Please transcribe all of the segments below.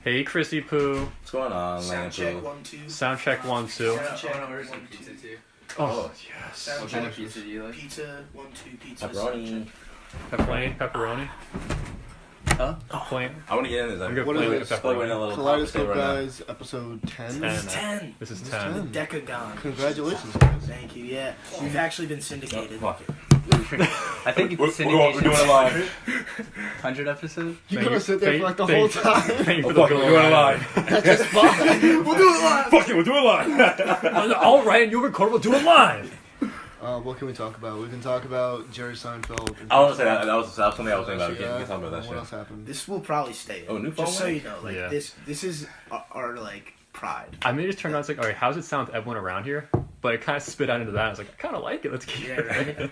Hey, Chrissy Poo. What's going on, Sound check 1 2. Sound check 1 2. Sound check I ordered 1 some 2. pizza too. Oh yes. Sound What kind check. of pizza do you like? Pizza 1 2 pizza. Pepperoni. Plain pepperoni. Huh? Plain. I want to get in this. I'm good. What Plain is with it? pepperoni. Kaleidoscope guys, episode 10. This is 10. This is This is 10. 10. Decagon. Congratulations, guys. Thank you. Yeah, we've actually been syndicated. Fuck it. I think We're it's doing it live. 100 episodes. You're Thank gonna you- sit there for like the thank- whole thank- time. Thank you for Fuck the it, we're doing it live. That's fine. We'll do it live. Fuck it, we'll do it live. All right, you record. We'll do it live. What can we talk about? We can talk about Jerry Seinfeld. I want to say that was something I was thinking about. We can talk about that What shit. else happened? This will probably stay. Oh, new phone Just so line? you know, like Yeah. this is our like pride. I may just turn on. It's like, all right, how's it sound to everyone around here? But it kind of spit out into that. I was like, I kind of like it. Let's keep Yeah, it. right.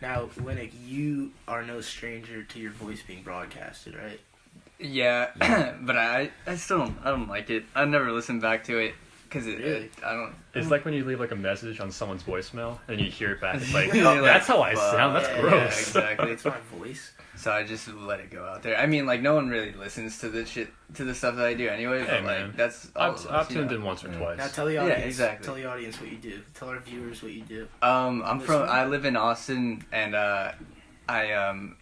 Now, Winik, you are no stranger to your voice being broadcasted, right? Yeah, but I still don't like it. I never listen back to it because Really? I don't. It's like when you leave like a message on someone's voicemail and you hear it back. It's like, You're oh, like, that's how I fuck. sound. That's Yeah, gross. Yeah, exactly. It's my voice. So I just let it go out there. I mean, like no one really listens to the stuff that I do anyway. But Hey, like man. that's all I've of us, you tuned know? in once or twice. Now tell the Yeah, audience. exactly. Tell the audience what you do. Tell our viewers what you do. I live in Austin, and I'm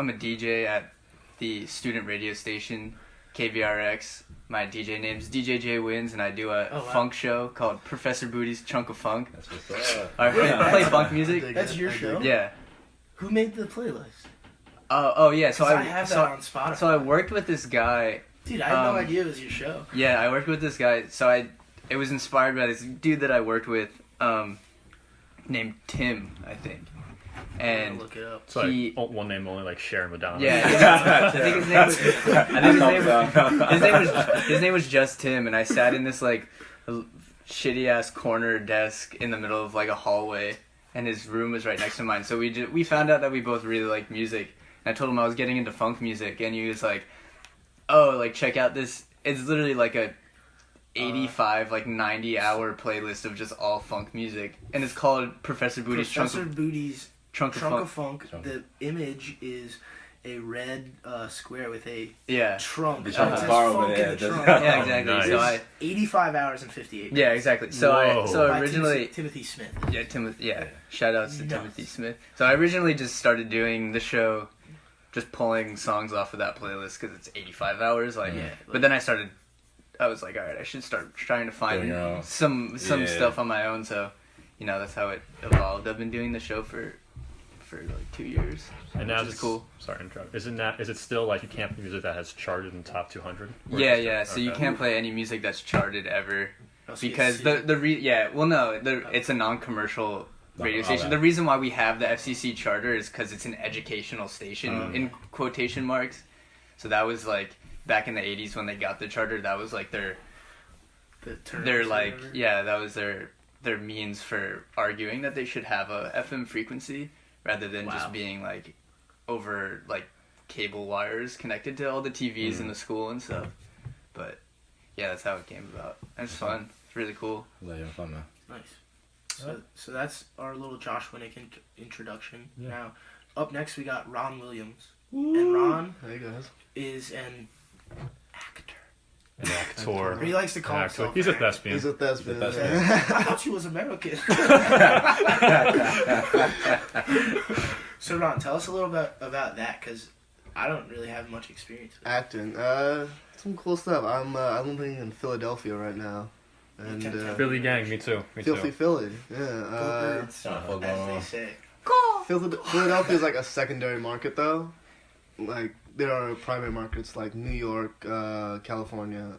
a DJ at the student radio station KVRX. My DJ name's DJ J Wins, and I do a Oh, wow. funk show called Professor Booty's Chunk of Funk. That's what's up. I play funk music. That's your show? Yeah. Who made the playlist? Oh yeah. So 'Cause I have so, that on Spotify. so I worked with this guy. Dude, I had no um, idea it was your show. Yeah, I worked with this guy. So it was inspired by this dude that I worked with, named Tim, I think. I'm gonna And look it up. It's like he- one name only, like Sharon Madonna. yeah, I think his name was just Tim, and I sat in this like shitty ass corner desk in the middle of like a hallway, and his room was right next to mine. So we found out that we both really liked music, and I told him I was getting into funk music, and he was like, "Oh, like check out this. It's literally like a 85 like 90 hour playlist of just all funk music, and it's called Professor Booty's Professor Booty's Trunk Trunk of of Funk. Funk. The image is a red square with a Yeah, trunk. The It trunk says bar over funk there, in the doesn't trunk. it? yeah, exactly. nice. So I 85 hours and 58 yeah, exactly. So Whoa. By originally. Timothy Smith. Yeah, Timothy. Yeah, shout outs to Nuts. Timothy Smith. So I originally just started doing the show, just pulling songs off of that playlist because it's 85 hours. Like, Yeah, but then I was like, all right, I should start trying to find Doing your own. some Yeah. stuff on my own. So, that's how it evolved. I've been doing the show for like 2 years, And now which is this, cool. Sorry to interrupt. Is it still like you can't play music that has charted in top 200? Or Yeah, is it- yeah. So you okay. can't play any music that's charted ever. Oh, so you Because see- it's a non-commercial radio Oh, station. okay. The reason why we have the FCC charter is because it's an educational station Oh, in quotation marks. So that was like back in the 80s when they got the charter. That was like the terms their or like whatever. that was their means for arguing that they should have a FM frequency rather than Wow. just being like over like cable wires connected to all the TVs in the school and stuff. But yeah, that's how it came about. And it's fun. It's really cool. Like, you're fun, man. Nice. So that's our little Josh Winik introduction. Yeah. Now, up next we got Ron Williams. And Ron Hey, guys. is an actor. An actor. He likes to call An actor. himself He's a an thespian. He's a thespian. He's a yeah. I thought she was American. So Ron, tell us a little bit about that, because I don't really have much experience with it. Acting. Some cool stuff. I'm living in Philadelphia right now. And Philly gang, me too. Me Filthy too. Philly. Yeah. Go Birds, fuck going as they on. say. Philadelphia is like a secondary market though. Like there are primary markets like New York, California,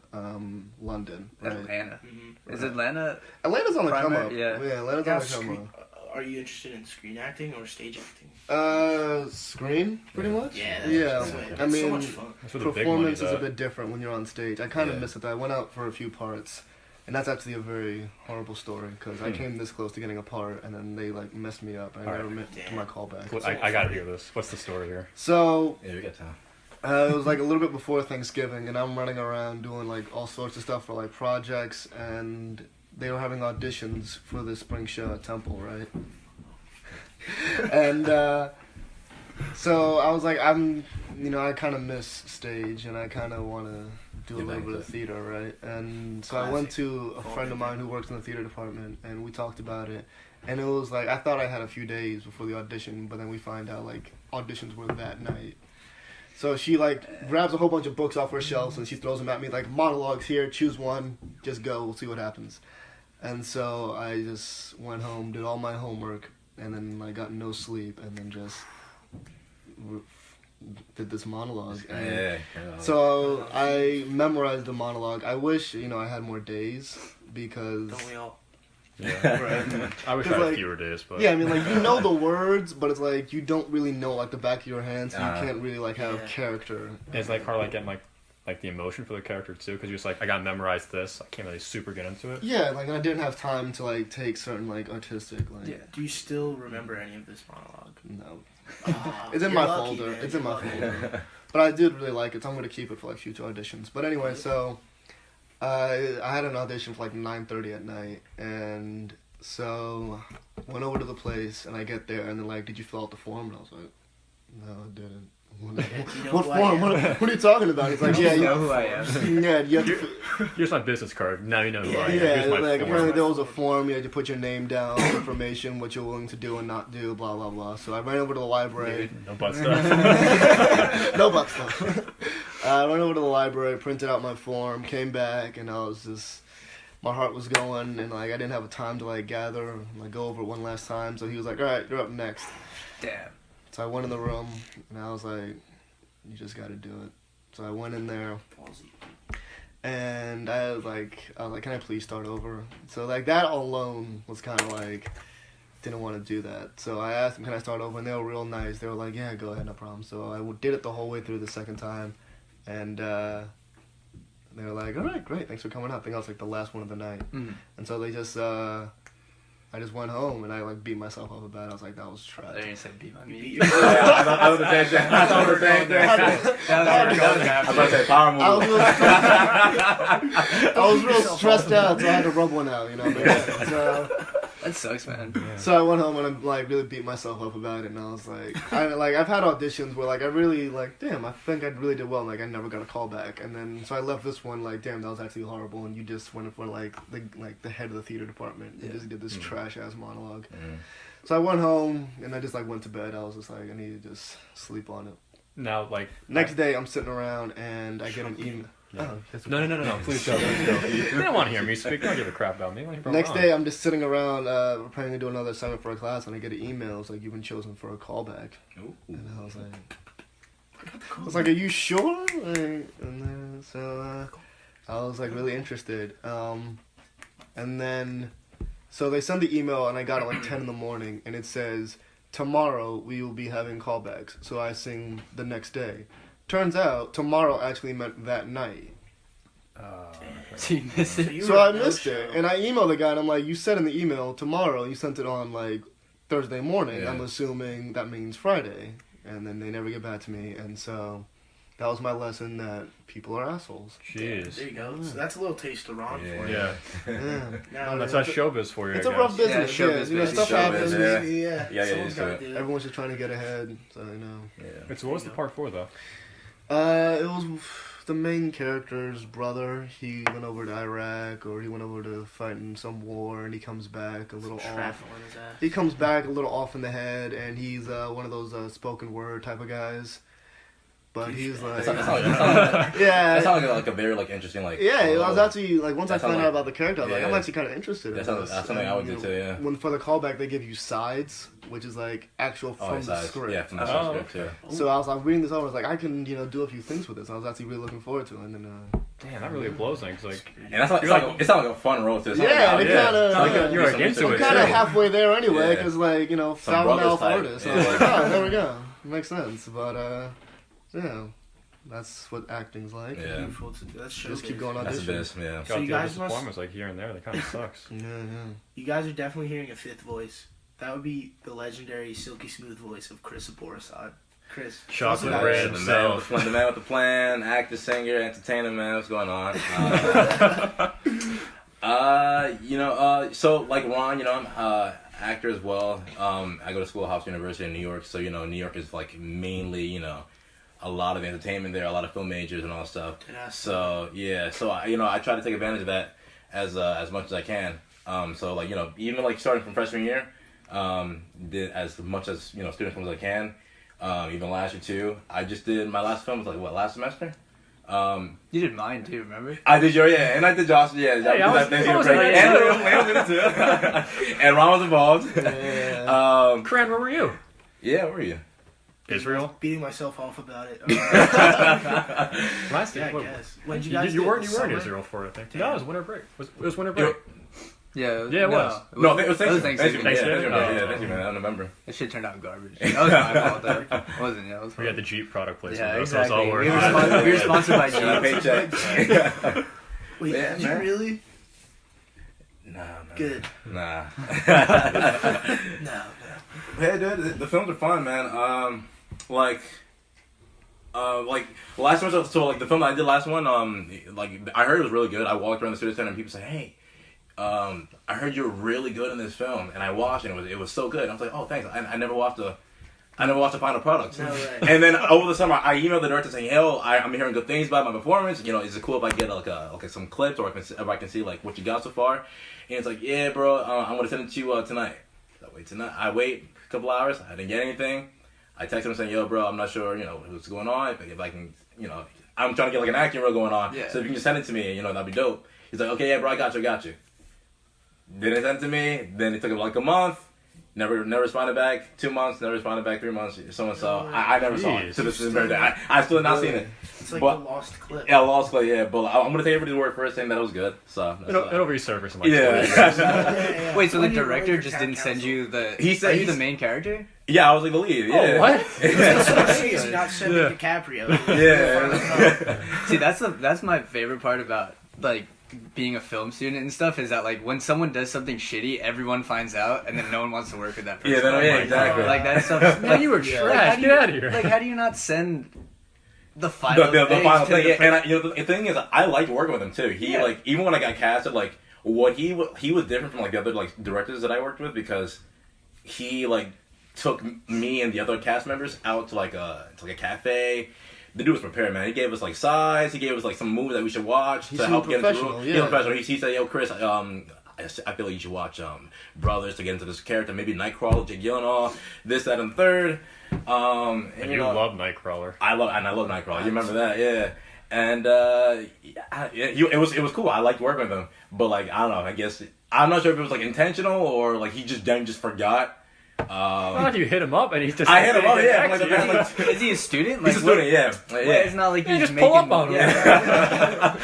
London. Right? Atlanta. Mhm. Is Atlanta? Atlanta's on the come Primary- up. yeah. Atlanta's Now, on the come are you interested in screen acting or stage acting? up. Screen, pretty much. Yeah. Yeah. It's I so mean, much fun. That's where the big performance money's is a at. bit different when you're on stage. I kind of Yeah. miss it. I went out for a few parts, and that's actually a very horrible story because I came this close to getting a part, and then they like messed me up. I never Alright. met to my callback. Cool, I gotta hear this. What's the story here? So Yeah, we got time. it was like a little bit before Thanksgiving, and I'm running around doing like all sorts of stuff for like projects, and they were having auditions for the spring show at Temple, right? And So I was like, I kind of miss stage, and I kind of want to do a Get little back bit to of it. theater, right? And so I Classic. went to a friend of mine who works in the theater department, and we talked about it. And it was like, I thought I had a few days before the audition, but then we find out, like, auditions were that night. So she, like, grabs a whole bunch of books off her shelves, and she throws them at me, like, monologues here, choose one, just go, we'll see what happens. And so I just went home, did all my homework, and then I got no sleep, and then just did this monologue. And so I memorized the monologue. I wish, I had more days, because... Don't we all? Yeah. Right. I wish I had fewer days, but Yeah, I mean, like, you know the words, but it's like, you don't really know, like, the back of your hand, so you can't really, like, have character. it's like hard, like, getting, like the emotion for the character, too, because you're just like, I gotta memorize this, I can't really super get into it. Yeah, like, I didn't have time to, like, take certain, like, artistic, like... Yeah. Do you still remember any of this monologue? No. Oh, It's in you're my lucky, folder. man. It's in You're my lucky. folder. But I did really like it, so I'm going to keep it for, like, future auditions. But anyway, so... I had an audition for, like, 9:30 at night, and... So, went over to the place, and I get there, and they're like, did you fill out the form? And I was like, no, I didn't. You know What who I form? am? What are you talking about? He's like, yeah, You know who I am. yeah, you have to... Here's my business card, now you know who I am. Yeah, Here's my like, form. apparently there was a form, you had to put your name down, information, what you're willing to do and not do, blah, blah, blah. So I ran over to the library. No butt stuff. No butt stuff. I went over to the library, printed out my form, came back, and I was just... My heart was going, and, like, I didn't have time to, like, gather and, like, go over it one last time. So he was like, all right, you're up next. Damn. So I went in the room, and I was like, you just got to do it. So I went in there, Ballsy. and I was like, can I please start over? So, like, that alone was kind of like, didn't want to do that. So I asked them, can I start over? And they were real nice. They were like, yeah, go ahead, no problem. So I did it the whole way through the second time, and they were like, all right, great, thanks for coming out. I think I was, like, the last one of the night. Mm. And so they just, I just went home, and I, like, beat myself up about it. I was like, that was trash. There you said beat my meat. I was the same thing. I thought the same thing. I was about to say power move. I was real stressed out, so I had to rub one out, That sucks, man. So I went home and I, like, really beat myself up about it, and I was like, I've had auditions where, like, I really, like, damn, I think I really did well, and, like, I never got a call back, and then, so I left this one, like, damn, that was actually horrible, and you just went for, like, the head of the theater department, and just did this trash-ass monologue. So I went home, and I just, like, went to bed. I was just like, I need to just sleep on it. Now, like... Next day, I'm sitting around, and I get an email. Yeah. Oh, that's No, please go. You don't want to hear me speak. Don't give a crap about me. Next day, I'm just sitting around preparing to do another assignment for a class, and I get an email. It's like, you've been chosen for a callback. Ooh. And I was like, are you sure? And then, so I was, like, really interested. And then, so they send the email, and I got it, like, 10 in the morning, and it says, tomorrow we will be having callbacks. So I sing the next day. Turns out, tomorrow actually meant that night. So you missed it. So I missed it. And I emailed the guy, and I'm like, you said in the email tomorrow, you sent it on, like, Thursday morning. Yeah. I'm assuming that means Friday. And then they never get back to me. And so that was my lesson that people are assholes. Jeez. There you go. So that's a little taste of Ron for you. Yeah. Yeah. Now, That's not showbiz for you, It's I a rough guess. business. Yeah, Yeah, showbiz you know, business. stuff happens. Showbiz, yeah. Yeah, Someone's used to gotta it. do it. Everyone's just trying to get ahead. So, you know. Yeah. So what was the part for, though? It was the main character's brother. He went over to Iraq, or he went over to fight in some war, and he comes back a little off. Traveling his ass. He comes back a little off in the head, and he's one of those spoken word type of guys. But he's like, yeah, That sounds like a very like interesting like. yeah. I was actually like, once I That found sounds out like- about the character, I was like, yeah. I'm actually kind of interested. That in sounds- this. that's something I would And, do too, yeah. When for the callback, they give you sides, which is like actual Oh, from it's the nice. script. Yeah, from the Oh, script. Yeah. So I was like reading this over. I was like, I can do a few things with this. I was actually really looking forward to it. And then Damn, that really blows things. Like, And that's like, You're it's not like a fun role too. It's not Yeah, like, they kinda- it's not yeah. You're like some into research. it, I'm kind of too. halfway there anyway, Yeah. because like Some foul brothers mouth type. artist. So I Yeah. was like, oh, there we go. Makes sense. But yeah, that's what acting's like. Yeah. Beautiful to do. That's Just showbiz. keep going That's the auditions. best. Yeah. So got you the guys other must- performance like here and there. That kind of sucks. Yeah, yeah. You guys are definitely hearing a fifth voice. That would be the legendary silky smooth voice of Chris Aborisade. Chris. Chocolate tell us bread. about himself. The man with the plan, actor, singer, entertainer, man. What's going on? So like Ron, actor as well. I go to Schoolhouse University in New York, so New York is like mainly a lot of entertainment there, a lot of film majors and all that stuff. So yeah, so I try to take advantage of that as much as I can. So like even like starting from freshman year, did as much as student films as I can. Even last year too. I just did my last film was like last semester. You did mine too, remember? I did your and I did Josh. Yeah, Hey, I was in it too. And Ron was involved. Corinne, where were you? Yeah, where were you? Israel. Beating myself off about it. Last Yeah, year. I guess. When did you guys? You weren't in Summer? Israel for it, I think. Damn. No, it was winter break. It was winter break. Yeah, Yeah, it was. No, it was Thanksgiving. Thanksgiving. Thanksgiving? Yeah, Thanksgiving. I don't remember. That shit turned out garbage. That was my fault though. It wasn't, yeah. It was We had the Jeep product placement. Yeah, though, so it's all exactly. worth We were sponsored by Paycheck. Jeep. Wait, Yeah, did you man. really? Nah. Good. Nah. No. Yeah, dude, the films are fun, man. Like last one, so like the film that I did last one, like I heard it was really good. I walked around the studio center and people said, "Hey, I heard you're really good in this film," and I watched and it was so good. I was like, "Oh, thanks." I never watched the final product. No way. And then over the summer, I emailed the director saying, "Yo, I'm hearing good things about my performance. Is it cool if I get like some clips or if I can see like what you got so far?" And it's like, "Yeah, bro, I'm gonna send it to you tonight." I wait a couple hours. I didn't get anything. I texted him saying, "Yo, bro, I'm not sure, what's going on. If I can, I'm trying to get like an acting role going on. Yeah. So if you can just send it to me, that'd be dope." He's like, "Okay, yeah, bro, I got you." Didn't send it to me. Then it took him like a month. Never responded back. 2 months. Never responded back. 3 months. Someone saw. I never saw it. So this is very. I still have not seen it. It's like But- the lost clip. Yeah, lost play. Yeah, but I'm gonna take everybody's word first, saying that it was good. So that's, It'll resurface in like 20 yeah. Yeah. Wait, so the When you're director writing for just town didn't send council. you the... He said Are you he's- the main character? Yeah, I was like the lead. Yeah. Oh, what? It's so crazy not sending Yeah. DiCaprio. Yeah. See, that's my favorite part about, like, being a film student and stuff, is that, like, when someone does something shitty, everyone finds out, and then no one wants to work with that person. Yeah, then, yeah, exactly. Like, that stuff... Man, you were Yeah. trash. Get out of here. Like, how do you not send the final the final to thing, the yeah, and the thing is, I liked working with him too. He Yeah. like even when I got casted, like what he was different from like the other like directors that I worked with because he like took me and the other cast members out to like a cafe. The dude was prepared, man. He gave us like size. He gave us like some movies that we should watch He's to help get into the professional, room. yeah. He's professional. He said, "Yo, Chris, I feel like you should watch Brothers to get into this character. Maybe Nightcrawler, Jake Gyllenhaal, this, that, and the third." And you love Nightcrawler. I love Nightcrawler. You remember that, yeah. And it was cool. I liked working with him, but like I don't know. I guess I'm not sure if it was like intentional or like he just forgot. Why don't you hit him up and he's just... I hit him up, yeah. Back to I'm you. like, Is he a student? he's a student, yeah. Well, yeah. it's not like Yeah, he's just making... pull up on him. Yeah.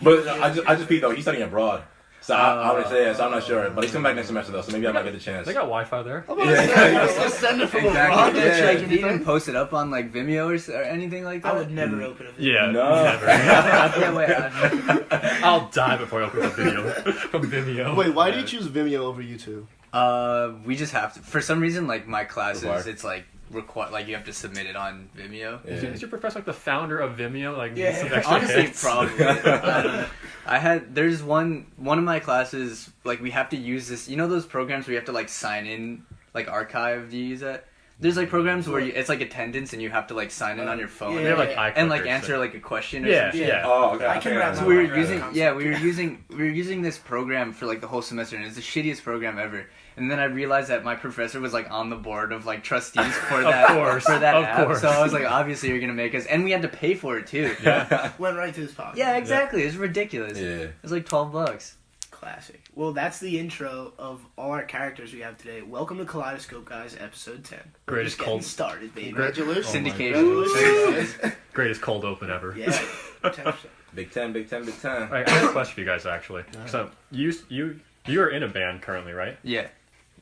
But I just peeped though. He's studying abroad, so I'm gonna say so I'm not sure. But he's coming back next semester though, so maybe I might get the chance. They got Wi-Fi there. Let's send it from Exactly, abroad. yeah. Like, did he even post it up on, like, Vimeo or anything like that? I would never open a video. Yeah, No. never. Yeah, wait, I'll die before I open the video from Vimeo. Wait, why do you choose Vimeo over YouTube? we just have to... For some reason, like, my classes, Required. it's, like, like, you have to submit it on Vimeo. Yeah. Is your professor like the founder of Vimeo? Like, Yeah. some extra Honestly, hits? probably. I don't know. There's one of my classes, like, we have to use this, those programs where you have to, like, sign in, like, archive, do you use that? There's, like, programs where it's, like, attendance and you have to, like, sign in on your phone. Yeah. They have like eye And, like, clickers, answer, so- like, a question or Yeah, some shit. yeah. Oh, okay. I can wrap So my we were mind around using, the yeah, concept. we were using this program for like the whole semester, and it's the shittiest program ever. And then I realized that my professor was like on the board of like trustees for Of that course, for that of app. course. So I was like, obviously you're gonna make us, and we had to pay for it too. Yeah. Went right to his pocket. Yeah, exactly. It's ridiculous. Yeah. It was like $12. Classic. Well, that's the intro of all our characters we have today. Welcome to Kaleidoscope, guys, episode 10. We're Greatest just getting cold- started, baby. Congratulations. Syndication. Congratulations. Greatest cold open ever. Yeah, 10%. Big Ten. Alright, I have a question for you guys actually. So you are in a band currently, right? Yeah.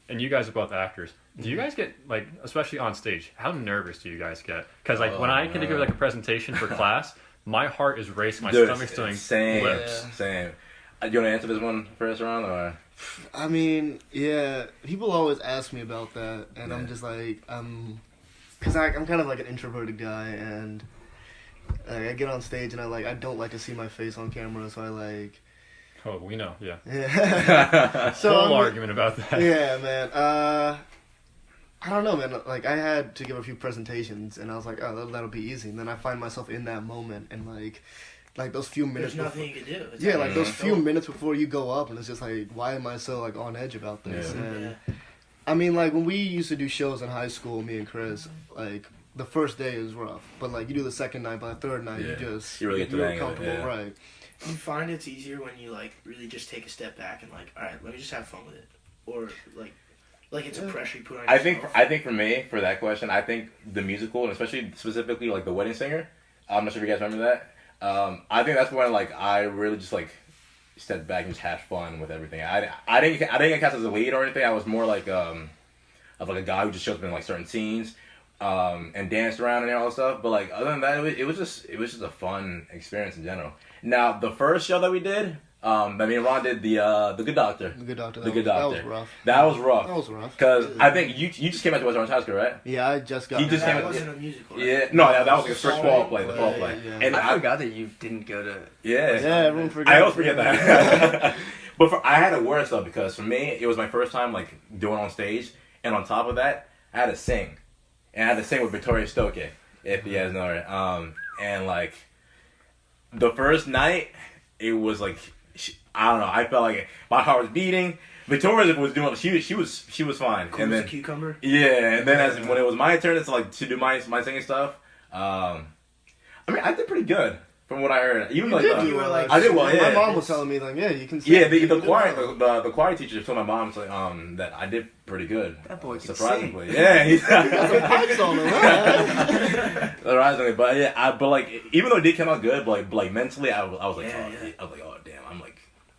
And you guys are both actors. Do you guys get like, especially on stage, how nervous do you guys get? Because like when I get to give like a presentation for class, my heart is racing, my Dude, stomach's doing same. flips. Same. Do you want to answer this one first, Ron, or? I mean, yeah, people always ask me about that, and Yeah. I'm just like, because I'm kind of like an introverted guy, and I get on stage and I don't like to see my face on camera, so Oh, we know. Yeah. Yeah. Whole argument about that. Yeah, man. I don't know, man. Like, I had to give a few presentations, and I was like, oh, that'll be easy. And then I find myself in that moment, and like those few minutes. There's nothing you can do. It's like those few minutes before you go up, and it's just like, why am I so like on edge about this? Yeah. And I mean, like when we used to do shows in high school, me and Chris, like the first day is rough, but like you do the second night, by the third night, you really get to the hang of it, comfortable, right? You find it's easier when you like really just take a step back and like, all right, let me just have fun with it, or like it's a pressure you put on yourself. I think for me, for that question, I think the musical, and especially specifically like The Wedding Singer. I'm not sure if you guys remember that. I think that's when like I really just like stepped back and just had fun with everything. I didn't get cast as a lead or anything. I was more like of like a guy who just shows up in like certain scenes, and danced around and all that stuff. But like other than that, it was just a fun experience in general. Now the first show that we did. I mean, Ron did the Good Doctor. The Good Doctor. The Good Doctor. That was rough. That was rough. That was rough. Because I think you just came out to West Orange High School, right? Yeah, I just got. He just that came wasn't a musical. Right? Yeah, no, that was like his first fall play, the fall play. Yeah. And I forgot that you didn't go to. Yeah, everyone forgot. I always forget that. But I had to wear stuff because for me, it was my first time like doing on stage, and on top of that, I had to sing, and I had to sing with Victoria Stokey, if you guys know her. And like the first night, it was like. I don't know. I felt like my heart was beating. Victoria was doing. She was fine. Cool and as then a cucumber. yeah, and then when it was my turn, to do my singing stuff. I mean, I did pretty good from what I heard. Even You like did do well. Like, I did well. Yeah, my mom was telling me like, yeah, you can. Sing. yeah. The choir teacher told my mom that I did pretty good. That boy can surprisingly. sing. Yeah, he's Some pipes on him, huh? surprisingly. But yeah, but like even though it did come out good, but like mentally, I was like, oh damn, I'm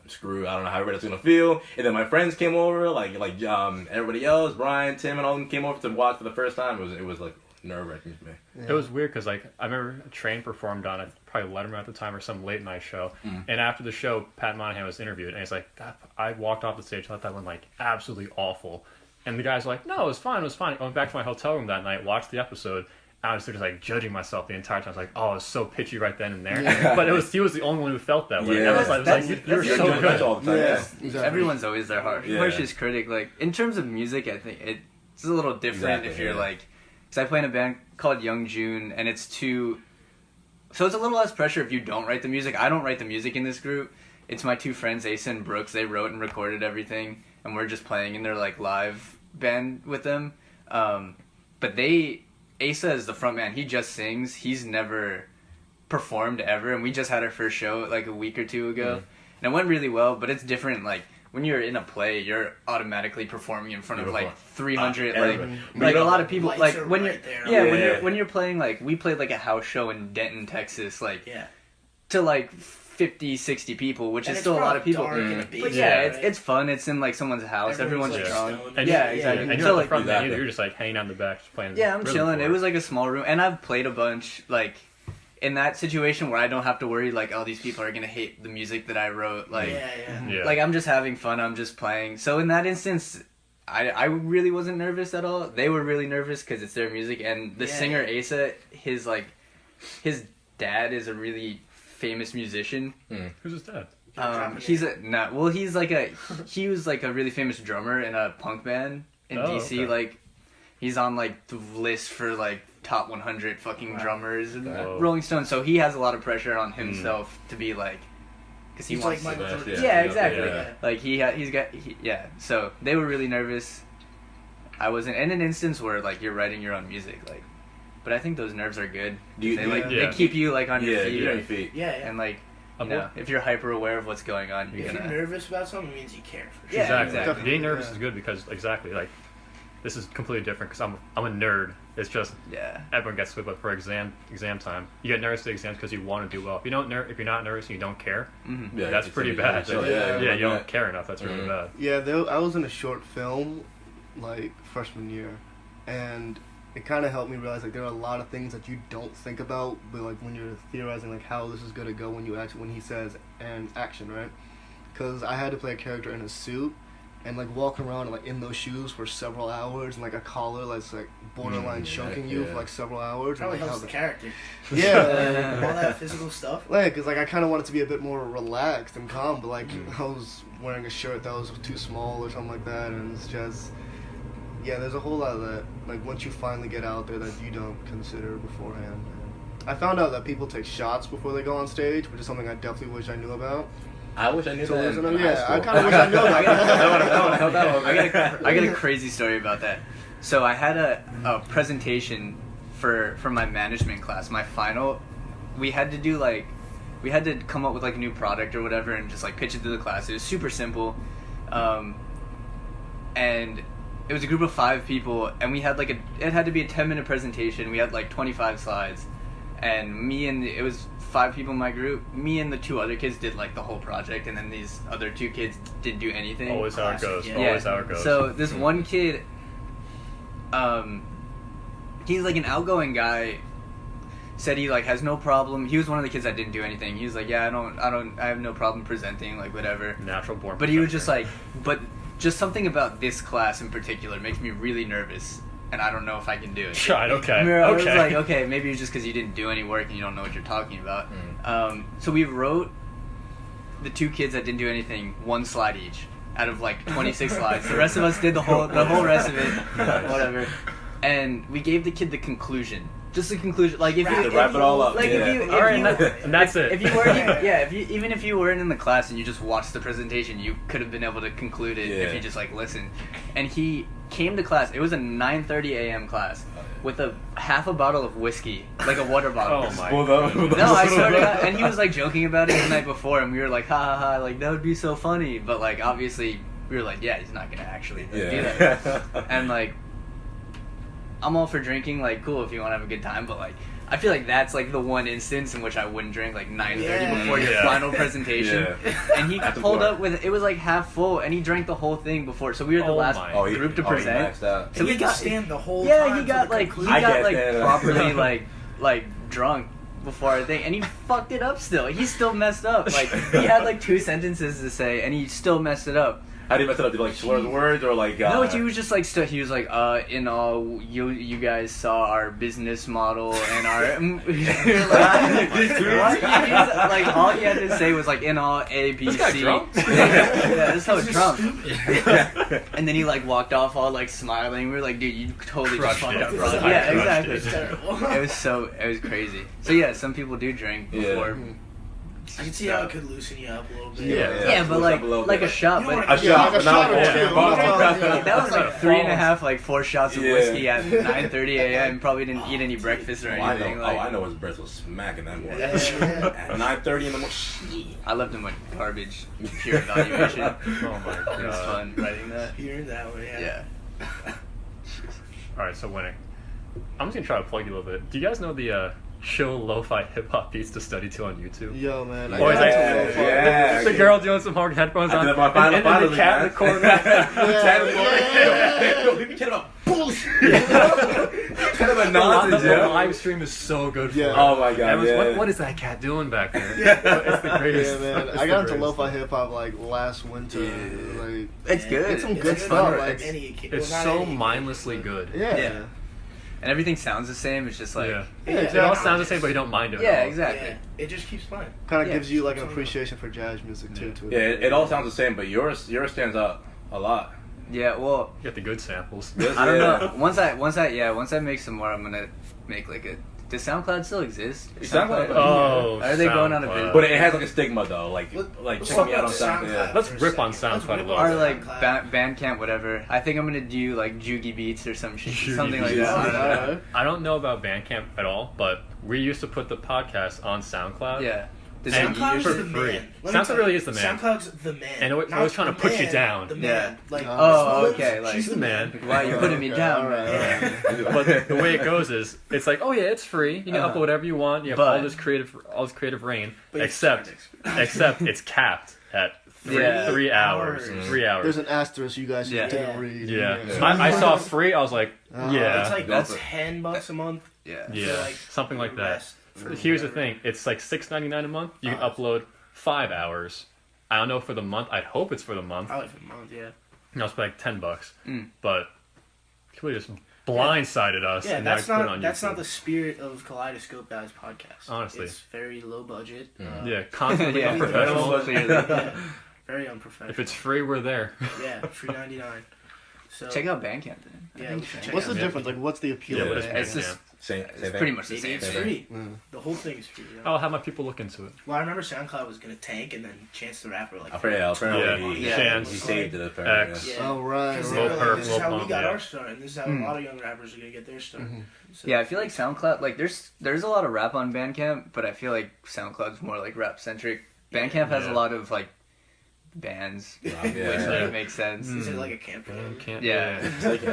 screwed. I don't know how everybody's gonna feel. And then my friends came over, like everybody else, Brian, Tim, and all of them came over to watch for the first time. It was like nerve wracking for me. Yeah. It was weird because like I remember Train performed on probably Letterman at the time or some late night show, and after the show, Pat Monahan was interviewed, and he's like, I walked off the stage, I thought that went like absolutely awful, and the guys were like, no, it was fine, it was fine. I went back to my hotel room that night, watched the episode. I was just like judging myself the entire time. I was like, oh, it was so pitchy right then and there. Yeah. But he was the only one who felt that way. Yeah. I was like, you were so good. All the time. Yeah. Yes. Everyone's always their harshest critic. Like in terms of music, I think it's a little different if you're like, because I play in a band called Young June, and it's so it's a little less pressure if you don't write the music. I don't write the music in this group. It's my two friends, Asa and Brooks. They wrote and recorded everything, and we're just playing in their like live band with them. But Asa is the front man. He just sings. He's never performed ever, and we just had our first show like a week or two ago, and it went really well. But it's different. Like when you're in a play, you're automatically performing in front of like 300, like a lot of people. Like when you're when you're playing, like we played like a house show in Denton, Texas, like to like 50, 60 people, which is still a lot of people. But it's fun. It's in like someone's house. Everyone's drunk. Exactly. And you're not the front man either. You're just like hanging out in the back, just playing. Yeah, I'm chilling. It was like a small room, and I've played a bunch. Like in that situation where I don't have to worry, like, oh, these people are gonna hate the music that I wrote. Like, like I'm just having fun. I'm just playing. So in that instance, I really wasn't nervous at all. They were really nervous because it's their music, and the singer Asa, his dad is a really famous musician. Who's his dad? He was like a really famous drummer in a punk band in DC. Okay. Like he's on like the list for like top 100 fucking drummers and Rolling Stone. So he has a lot of pressure on himself to be like, because he wants like to. Exactly. Like he's got. So they were really nervous. I wasn't in an instance where like you're writing your own music, like. But I think those nerves are good. They keep you like on your feet. And like, if you're hyper aware of what's going on, if you're nervous about something, it means you care for sure. Yeah, exactly. Being nervous is good because like this is completely different because I'm a nerd. It's just everyone gets split, but for exam time, you get nervous for the exams because you want to do well. If you're not nervous and you don't care, that's pretty bad. You don't care enough. That's really bad. Yeah, I was in a short film, like freshman year, and it kind of helped me realize like there are a lot of things that you don't think about, but like when you're theorizing like how this is gonna go when he says and action, right? Because I had to play a character in a suit, and like walking around like in those shoes for several hours, and like a collar that's like borderline choking you for like several hours. Probably and, like, helps the character. Yeah. All that physical stuff. Like, cause like I kind of wanted to be a bit more relaxed and calm, but like I was wearing a shirt that was too small or something like that, and it's just, yeah, there's a whole lot of that. Like once you finally get out there, that you don't consider beforehand. I found out that people take shots before they go on stage, which is something I definitely wish I knew about. I wish I knew So that. listen, in high yeah, I school. kind of wish I knew about that. That would help out. I got a crazy story about that. So I had a presentation for my management class. My final, we had to come up with like a new product or whatever and just like pitch it to the class. It was super simple, and it was a group of 5 people, and we had it had to be a 10-minute presentation. We had like 25 slides, and it was 5 people in my group. Me and the 2 other kids did like the whole project, and then these other 2 kids didn't do anything. Always how it goes. Yeah. Always how it goes. So this one kid, he's like an outgoing guy. Said he like has no problem. He was one of the kids that didn't do anything. He was like, yeah, I have no problem presenting, like whatever. Natural born. But he was just presenter. like, but just something about this class in particular makes me really nervous, and I don't know if I can do it. God, okay. I was Okay. like, okay, maybe it's just because you didn't do any work and you don't know what you're talking about. So we wrote the 2 kids that didn't do anything 1 slide each out of like 26 slides. The rest of us did the whole rest of it, whatever. And we gave the kid the conclusion. Just the conclusion, like if you wrap it all up. like Yeah. if All right, you, and that's it. if you weren't, even if you weren't in the class and you just watched the presentation, you could have been able to conclude it if you just like listened. And he came to class. It was a 9:30 a.m. class with a half a bottle of whiskey, like a water bottle. Oh my Well, god. No, I swear to God. And he was like joking about it the night before, and we were like, ha ha ha, like that would be so funny. But like obviously, we were like, yeah, he's not gonna actually do that. And like, I'm all for drinking, like cool if you want to have a good time, but like, I feel like that's like the one instance in which I wouldn't drink like 9:30 before your final presentation. And he pulled up with, it was like half full, and he drank the whole thing before. So we were the last group to present. So So we got stand the whole time. Yeah, he to got the like conclusion. properly like drunk before our thing, and he fucked it up still. He still messed up. Like he had like 2 sentences to say, and he still messed it up. How do you mess it up? Did you like slur the words or like? No, he was just like he was like, in all, you guys saw our business model and our like all he had to say was like in all A B This guy C. drunk? Yeah, this was drunk. And then he like walked off all like smiling. We were like, dude, you totally just Crushed fucked it. up, bro. I Yeah, crushed exactly. it. It's terrible. It was crazy. So yeah, some people do drink before. I can see how it could loosen you up a little bit. Yeah, but like a shot, but A shot, like a but not shot or yeah. two. Bottle. that was like 3.5, like 4 shots of Yeah. whiskey at 9:30 a.m. Probably didn't eat any breakfast or Oh, I anything. know. Like, I know his breath was smacking that morning. Yeah. At 9:30 in the morning. I left him with garbage, pure evaluation. Oh my god. It was fun writing that. Hearing that one, Yeah. All right, so Winik, I'm just gonna try to plug you a little bit. Do you guys know the chill lo-fi hip hop beats to study to on YouTube? Yo, man. Or is got that- into lo-fi. Yeah. The girl doing some hard headphones I on, did that my and final the cat in the corner. Cat in the corner. Yo, we be kidding about bullshit. Kind of a The nonsense, yo. live stream is so good for Yeah. it. Oh my god, Everyone's, yeah. what is that cat doing back there? It's the greatest. Yeah, man. It's I the got into greatest. lo-fi hip hop like last winter. Yeah. Like, It's good. It's some It's good good stuff. for Like, any- It's well, not so any- mindlessly good. yeah. Yeah. And everything sounds the same. It's just like, Yeah. Yeah, It all exactly. sounds the same, but you don't mind it. yeah, at all. exactly. Yeah, it just keeps playing. Kind of Yeah. gives you like an appreciation for jazz music too. Yeah. Yeah, it all sounds the same, but yours stands out a lot. Yeah, well, You get the good samples. I don't know. Once I make some more, I'm gonna make like a. Does SoundCloud still exist? Is SoundCloud- Oh, Are they going on a SoundCloud. bit? But it has like a stigma though, like Let's check talk me out on about SoundCloud. SoundCloud. Yeah. Let's for a rip on second. SoundCloud Let's a rip little on Or like SoundCloud. Bandcamp, whatever. I think I'm gonna do like Joogie Beats or some shit, Joogie something like Beats. that. Alright. I don't know about Bandcamp at all, but we used to put the podcast on SoundCloud. Yeah. Does And it SoundCloud for is the free. man. Let me SoundCloud tell really you, is the man. SoundCloud's the man. And it was Not always trying to the put you man, down. The Yeah. man. Like, Oh, Smokes, okay, like- She's the man. Wow, you're putting me down. Alright, man. alright. But the way it goes is, it's like, oh yeah, it's free. You can upload whatever you want. You have But- all this creative reign, But you except it's capped at three Yeah. hours. 3 hours. There's an asterisk you guys Yeah. didn't read. Yeah. I saw free. I was like, yeah, It's like That's- $10 a month. Yeah. yeah, for, like, something like the that. rest for Here's the whatever. thing: it's like $6.99 a month. You can upload 5 hours. I don't know for the month. I'd hope it's for the month. Probably for a month, yeah. it's like $10, Mm. but people just blindsided us. Yeah, and now that's it's put it not on that's YouTube. not the spirit of Kaleidoscope Guys podcast. Honestly. It's very low budget. Yeah, constantly Yeah, unprofessional. clearly. Yeah, very unprofessional. If it's free, we're there. Yeah, $3.99. So Check out Bandcamp then. Yeah, we should check What's the out. difference? Like, what's the appeal Yeah, of what it? is It's Bandcamp? just Same it's thing. pretty much the Maybe same it's thing. free. Yeah. The whole thing is free. Yeah. I'll have my people look into it. Well, I remember SoundCloud was gonna tank, and then Chance the Rapper like. Apparently Yeah. he Chance. saved it. Apparently. X. Yeah. Oh, right. Because Lil they were like, Perp, this is Lil how we Pump, got yeah. our start, and this is how a lot of young rappers are gonna get their start. So, Yeah, I feel like SoundCloud, like there's a lot of rap on Bandcamp, but I feel like SoundCloud's more like rap centric. Bandcamp has Yeah. a lot of like bands, Yeah. which like, makes sense. is it like a camp? Bandcamp. Yeah. I don't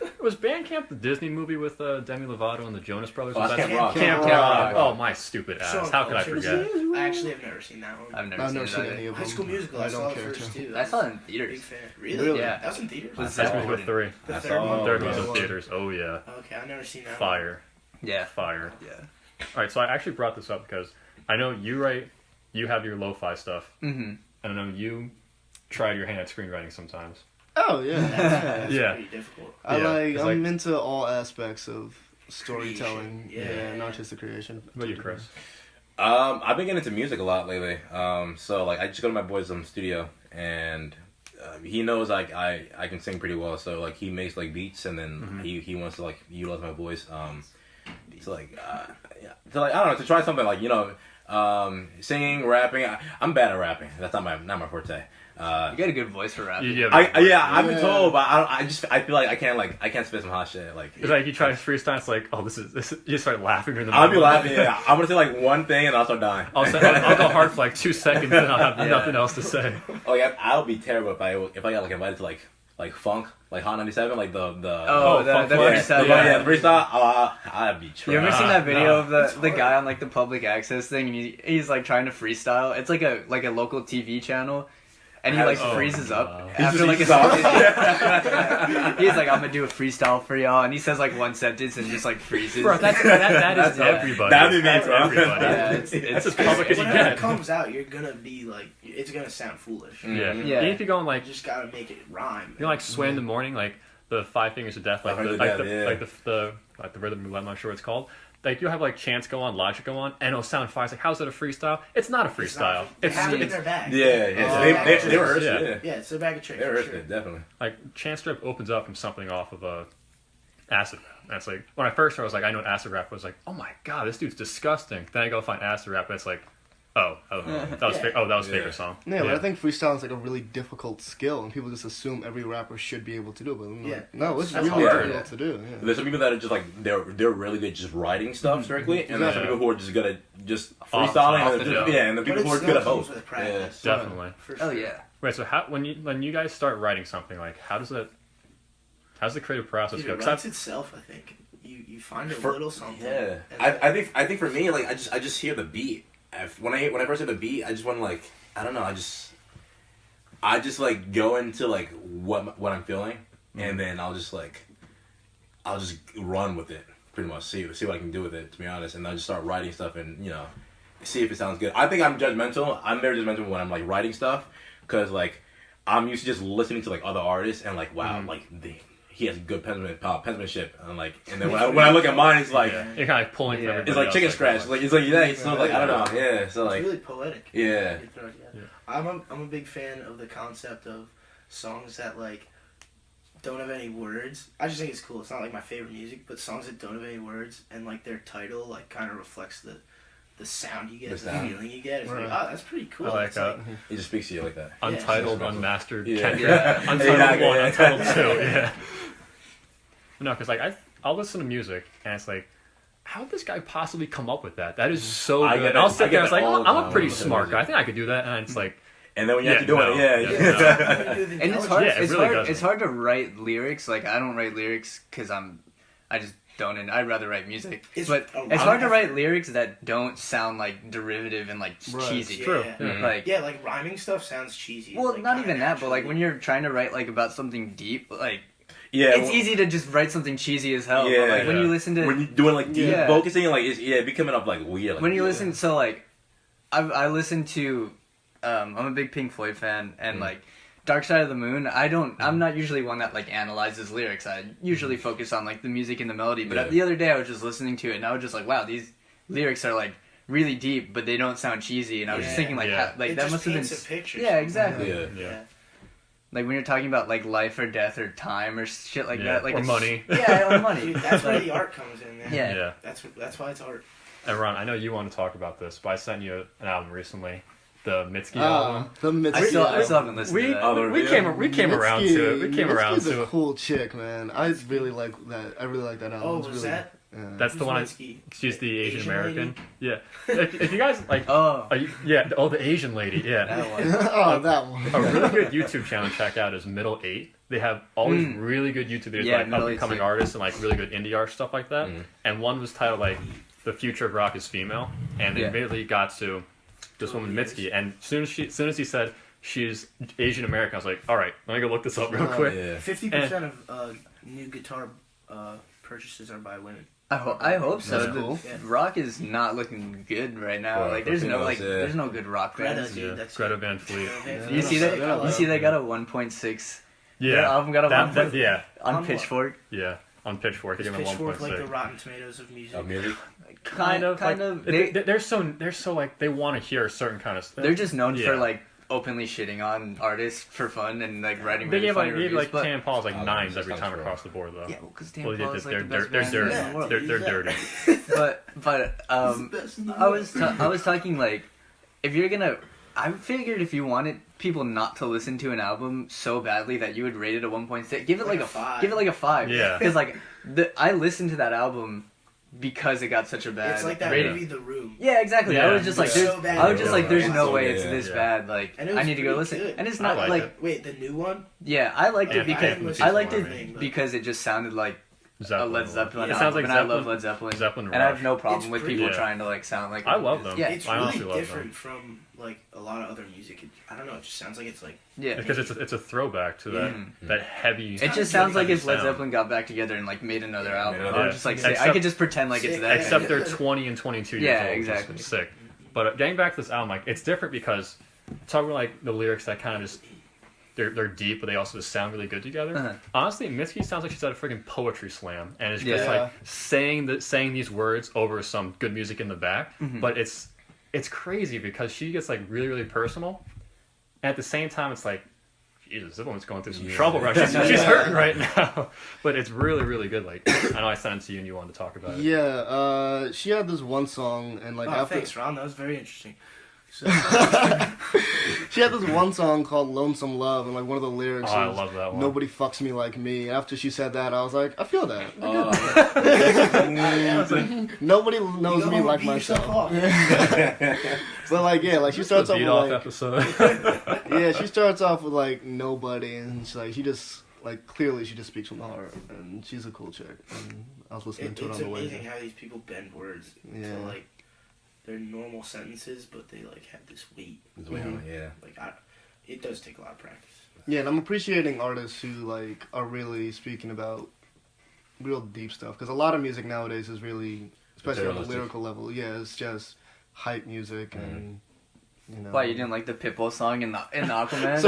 know. Was Bandcamp the Disney movie with Demi Lovato and the Jonas Brothers? Oh, Was that's that- Camp Rock. Camp Camp Rock. Rock. Oh, my stupid ass. Sean How could I Culture. forget? I actually have never seen that one. I've never I've seen never it seen either. any of High them. School Musical. I I saw don't it care first to. too. I saw it in Big theaters. fan. Really? Yeah. That was in theaters. Was That's that with one? 3. The I third saw- one. Third one's yeah. in theaters. Oh, yeah. Okay, I've never seen that. Fire. Yeah. Fire. Yeah. All right, so I actually brought this up because I know you have your lo-fi stuff, Mm-hmm. and I know you try your hand at screenwriting sometimes. Oh, yeah. That's Yeah. pretty difficult. I Yeah, like. it's I'm like- into all aspects of storytelling. Creation, Yeah, yeah. and artistic creation. What about you, Chris? I've been getting into music a lot lately. So like I just go to my boy's studio and he knows like I can sing pretty well. So like he makes like beats and then he wants to like utilize my voice. To like yeah, to like I don't know, to try something like singing, rapping. I'm bad at rapping. That's not my forte. You got a good voice for rapping. Yeah, I've been Yeah. told, but I feel like I can't spit some hot shit. Like It's like you try to freestyle. It's like, oh, this is. You start laughing during the. I'll be moment. laughing. Yeah, I'm gonna say like one thing and I'll start dying. I'll go hard for like 2 seconds and I'll have Yeah. nothing else to say. I'll be terrible if I got like invited to like funk, like Hot 97, like the Oh, the Funk freestyle. Flex. yeah, freestyle. I'd be trash. You ever seen that video of It's the hard. guy on like the public access thing and he's like trying to freestyle? It's like a local TV channel. And he like Oh, freezes no. up He after just like a stops. He's like, I'm gonna do a freestyle for y'all, and he says like one sentence and just like freezes. Bro, that is Yeah. everybody. That'd be me, That's bro. everybody. Yeah, it's It's as public as you Whenever it get. comes out, you're gonna be like, it's gonna sound foolish. Yeah. Mhm. Yeah. Even if you're going like You just gotta make it rhyme. you know, like Sway in the Morning, like the 5 Fingers of Death, like Five the Fingers like of the Death, yeah. like the rhythm roulette. I'm not sure what it's called. Like you'll have like Chance go on, Logic go on, and it'll sound fire. It's like, how's it a freestyle? It's not a It's not- freestyle. They It's have it in it's their bag. Yeah, Oh, they rehearsed yeah. it. Yeah, Yeah, it's a bag of tricks. they for rehearsed sure. it definitely. like Chance Strip opens up from something off of a acid rap. That's like when I first heard, I was like, I know what acid rap was. Like, oh my god, this dude's disgusting. Then I go find acid rap, and it's like, oh, that was Yeah. that was Yeah. Favor's song. Yeah, but I think freestyle is like a really difficult skill, and people just assume every rapper should be able to do it. But I'm like, Yeah. no, it's That's really hard. difficult to do. Yeah. There's some people that are just like they're really good just writing stuff strictly, and there's some Yeah. people who are just good at just Off freestyling. the and dome. yeah, and the But people it who are still good at comes both. with practice. Definitely. For Oh sure. yeah. Wait, so when you guys start writing something, like how's the creative process Dude, go? it 'Cause writes itself, I think. You find a little something. Yeah, and I think for me, like I just hear the beat. When I first hear the beat, I just want to like I don't know, I just like go into like what I'm feeling, and then I'll just run with it pretty much. See what I can do with it. To be honest, and I'll just start writing stuff and see if it sounds good. I think I'm judgmental. I'm very judgmental when I'm like writing stuff because I'm used to just listening to like other artists and like wow he has good penmanship and then when I look at mine it's like yeah. You're kind of like pulling from Yeah. everybody it's like else, chicken scratch it's so like I don't know yeah so it's like really poetic. yeah You throw it together. Yeah. I'm a big fan of the concept of songs that like don't have any words. I just think it's cool. It's not like my favorite music, but songs that don't have any words and like their title like kind of reflects the sound you get, The the sound. feeling you get. It's Right. like, oh, that's pretty cool. I like It's that. it just speaks to you like that Untitled, Yeah. unmastered, Yeah. Kendrick. Yeah. Untitled Exactly, 1, yeah. Untitled 2, yeah. No, because I'll listen to music and it's like, how did this guy possibly come up with that? That is so I good. get And I'll that- sit I there get and it's like, that all well, the I'm a time pretty when I listen to smart guy. I music. think I could do that. And it's like, and then when you Yeah, have to do no. it yeah Yeah, And it's hard. Yeah, it it's really hard. doesn't. It's hard to write lyrics. Like I don't write lyrics because I just don't. And I'd rather write music. It's- But oh, it's I'm hard to not- write lyrics that don't sound like derivative and like Right. cheesy. Yeah. True. Mhm. Like Yeah, like rhyming stuff sounds cheesy. well, like, not kinda even that, but like naturally. when you're trying to write like about something deep, like yeah it's easy to just write something cheesy as hell. Yeah. But like when Yeah. you listen to when you're doing like deep Yeah. focusing like it's be coming up like weird like, when you yeah. listen, so like I listen to I'm a big Pink Floyd fan, and like Dark Side of the Moon, I'm not usually one that like analyzes lyrics. I usually focus on like the music and the melody. But the other day I was just listening to it and I was just like, wow, these lyrics are like really deep, but they don't sound cheesy. And I was just thinking like, it that just must have been. paints a picture. Yeah, exactly. Yeah. Like when you're talking about like life or death or time or shit like that, like or money. Yeah, or money. Dude, that's where the art comes in, man. Yeah. That's why it's art. And Ron, I know you want to talk about this, but I sent you an album recently, the Mitski album. The Mitski. I still haven't listened to that. We came around to it. We came around Mitski's to a it. cool chick, man. I really like that. I really like that album. Oh, It's was really, that? Yeah. That's the Who's one. Mitski? She's the Asian Asian American. Yeah. If you guys like, Oh, the Asian lady. Yeah. that one. Oh, that one. A really good YouTube channel to check out is Middle 8. They have all these really good YouTube videos, Yeah, like Middle up 8 and coming too. artists and like really good indie art stuff like that. And one was titled like "The Future of Rock is Female," and they immediately got to this woman Mitski. And as soon as he said she's Asian American, I was like, all right, let me go look this up real quick. Yeah. 50% of new guitar purchases are by women. I hope so. That's cool. The rock is not looking good right now. Well, Like there's no females, like yeah. there's no good rock Greta, bands. dude, Yeah. that's Greta Van Fleet. You see that? Yeah. You see they got a 1.6. Yeah, Their album got a that, 1.6 yeah, on On what? Pitchfork. yeah. On Pitchfork, they Is gave him a Pitchfork like the 1.6. Rotten Tomatoes of music? Music. Kind of. They, They're so like they want to hear a certain kind of stuff. they're just known Yeah. for like openly shitting on artists for fun and like writing They really gave funny like reviews. But Tam Paul's like Oh, nines that every sounds time cool. across the board though. yeah, because Tam Well, Paul is like the they're best band dirty. in the world. They're dirty. But I was talking like if you're gonna, I figured if you wanted people not to listen to an album so badly that you would rate it a 1.6, give it like a 5. Give it like a 5. Yeah. Because like I listened to that album because it got such a bad It's like that rating. movie, The Room. Yeah, exactly. I Yeah. was just like, It's there's, so bad. I was just like, there's Yeah. no way Yeah. it's this Yeah. bad. Like, And it I was need to go pretty listen. good. And it's I not liked like, it. Wait, the new one? yeah, I liked Yeah, it because I I liked haven't it listened to it. because it just sounded like a Led Zeppelin. It sounds like album, and I love Zeppelin. Led Zeppelin. Zeppelin And I have Rush. no problem It's with pretty- people Yeah. trying to like sound like. I love them. Yeah, It's I honestly really love different from like a lot of other music. I don't know. It just sounds like it's like yeah. Because it's a throwback to that that heavy. It just sounds like if Led sound. Zeppelin got back together and like made another album. Yeah. I would just like say, I Except- could just pretend like it's Sick. that. Except thing. they're 20 and 22 years Yeah, old. which is exactly. sick. But getting back to this album, like it's different because talking about like the lyrics that kind of just they're deep, but they also just sound really good together. Uh-huh. Honestly, Mitski sounds like she's at a freaking poetry slam, and it's just Yeah. like saying these words over some good music in the back. But it's crazy because she gets like really really personal, and at the same time it's like, Jesus, this woman's going through some trouble right now. She's hurting right now. But it's really really good. Like I know I sent it to you and you wanted to talk about it. Yeah, she had this one song, and like oh, after thanks, Ron. That was very interesting. So, she had this one song called "Lonesome Love," and like one of the lyrics Oh, I was, love that one. "Nobody fucks me like me." After she said that, I was like, I feel that. Nobody knows you me go like beat yourself myself. off. But like, yeah, like she starts off beat with off like, episode. yeah, she starts off with like nobody, and she's like, she just like clearly she just speaks from the heart, and she's a cool chick. And I was listening to it It's on the way. amazing how these people bend words Yeah. to like they're normal sentences, but they like have this weight. Yeah. Like it does take a lot of practice. Yeah, and I'm appreciating artists who like are really speaking about real deep stuff, because a lot of music nowadays is really, especially on the Materialistic. lyrical level, yeah, it's just hype music and you know. Why you didn't like the Pitbull song in the Aquaman?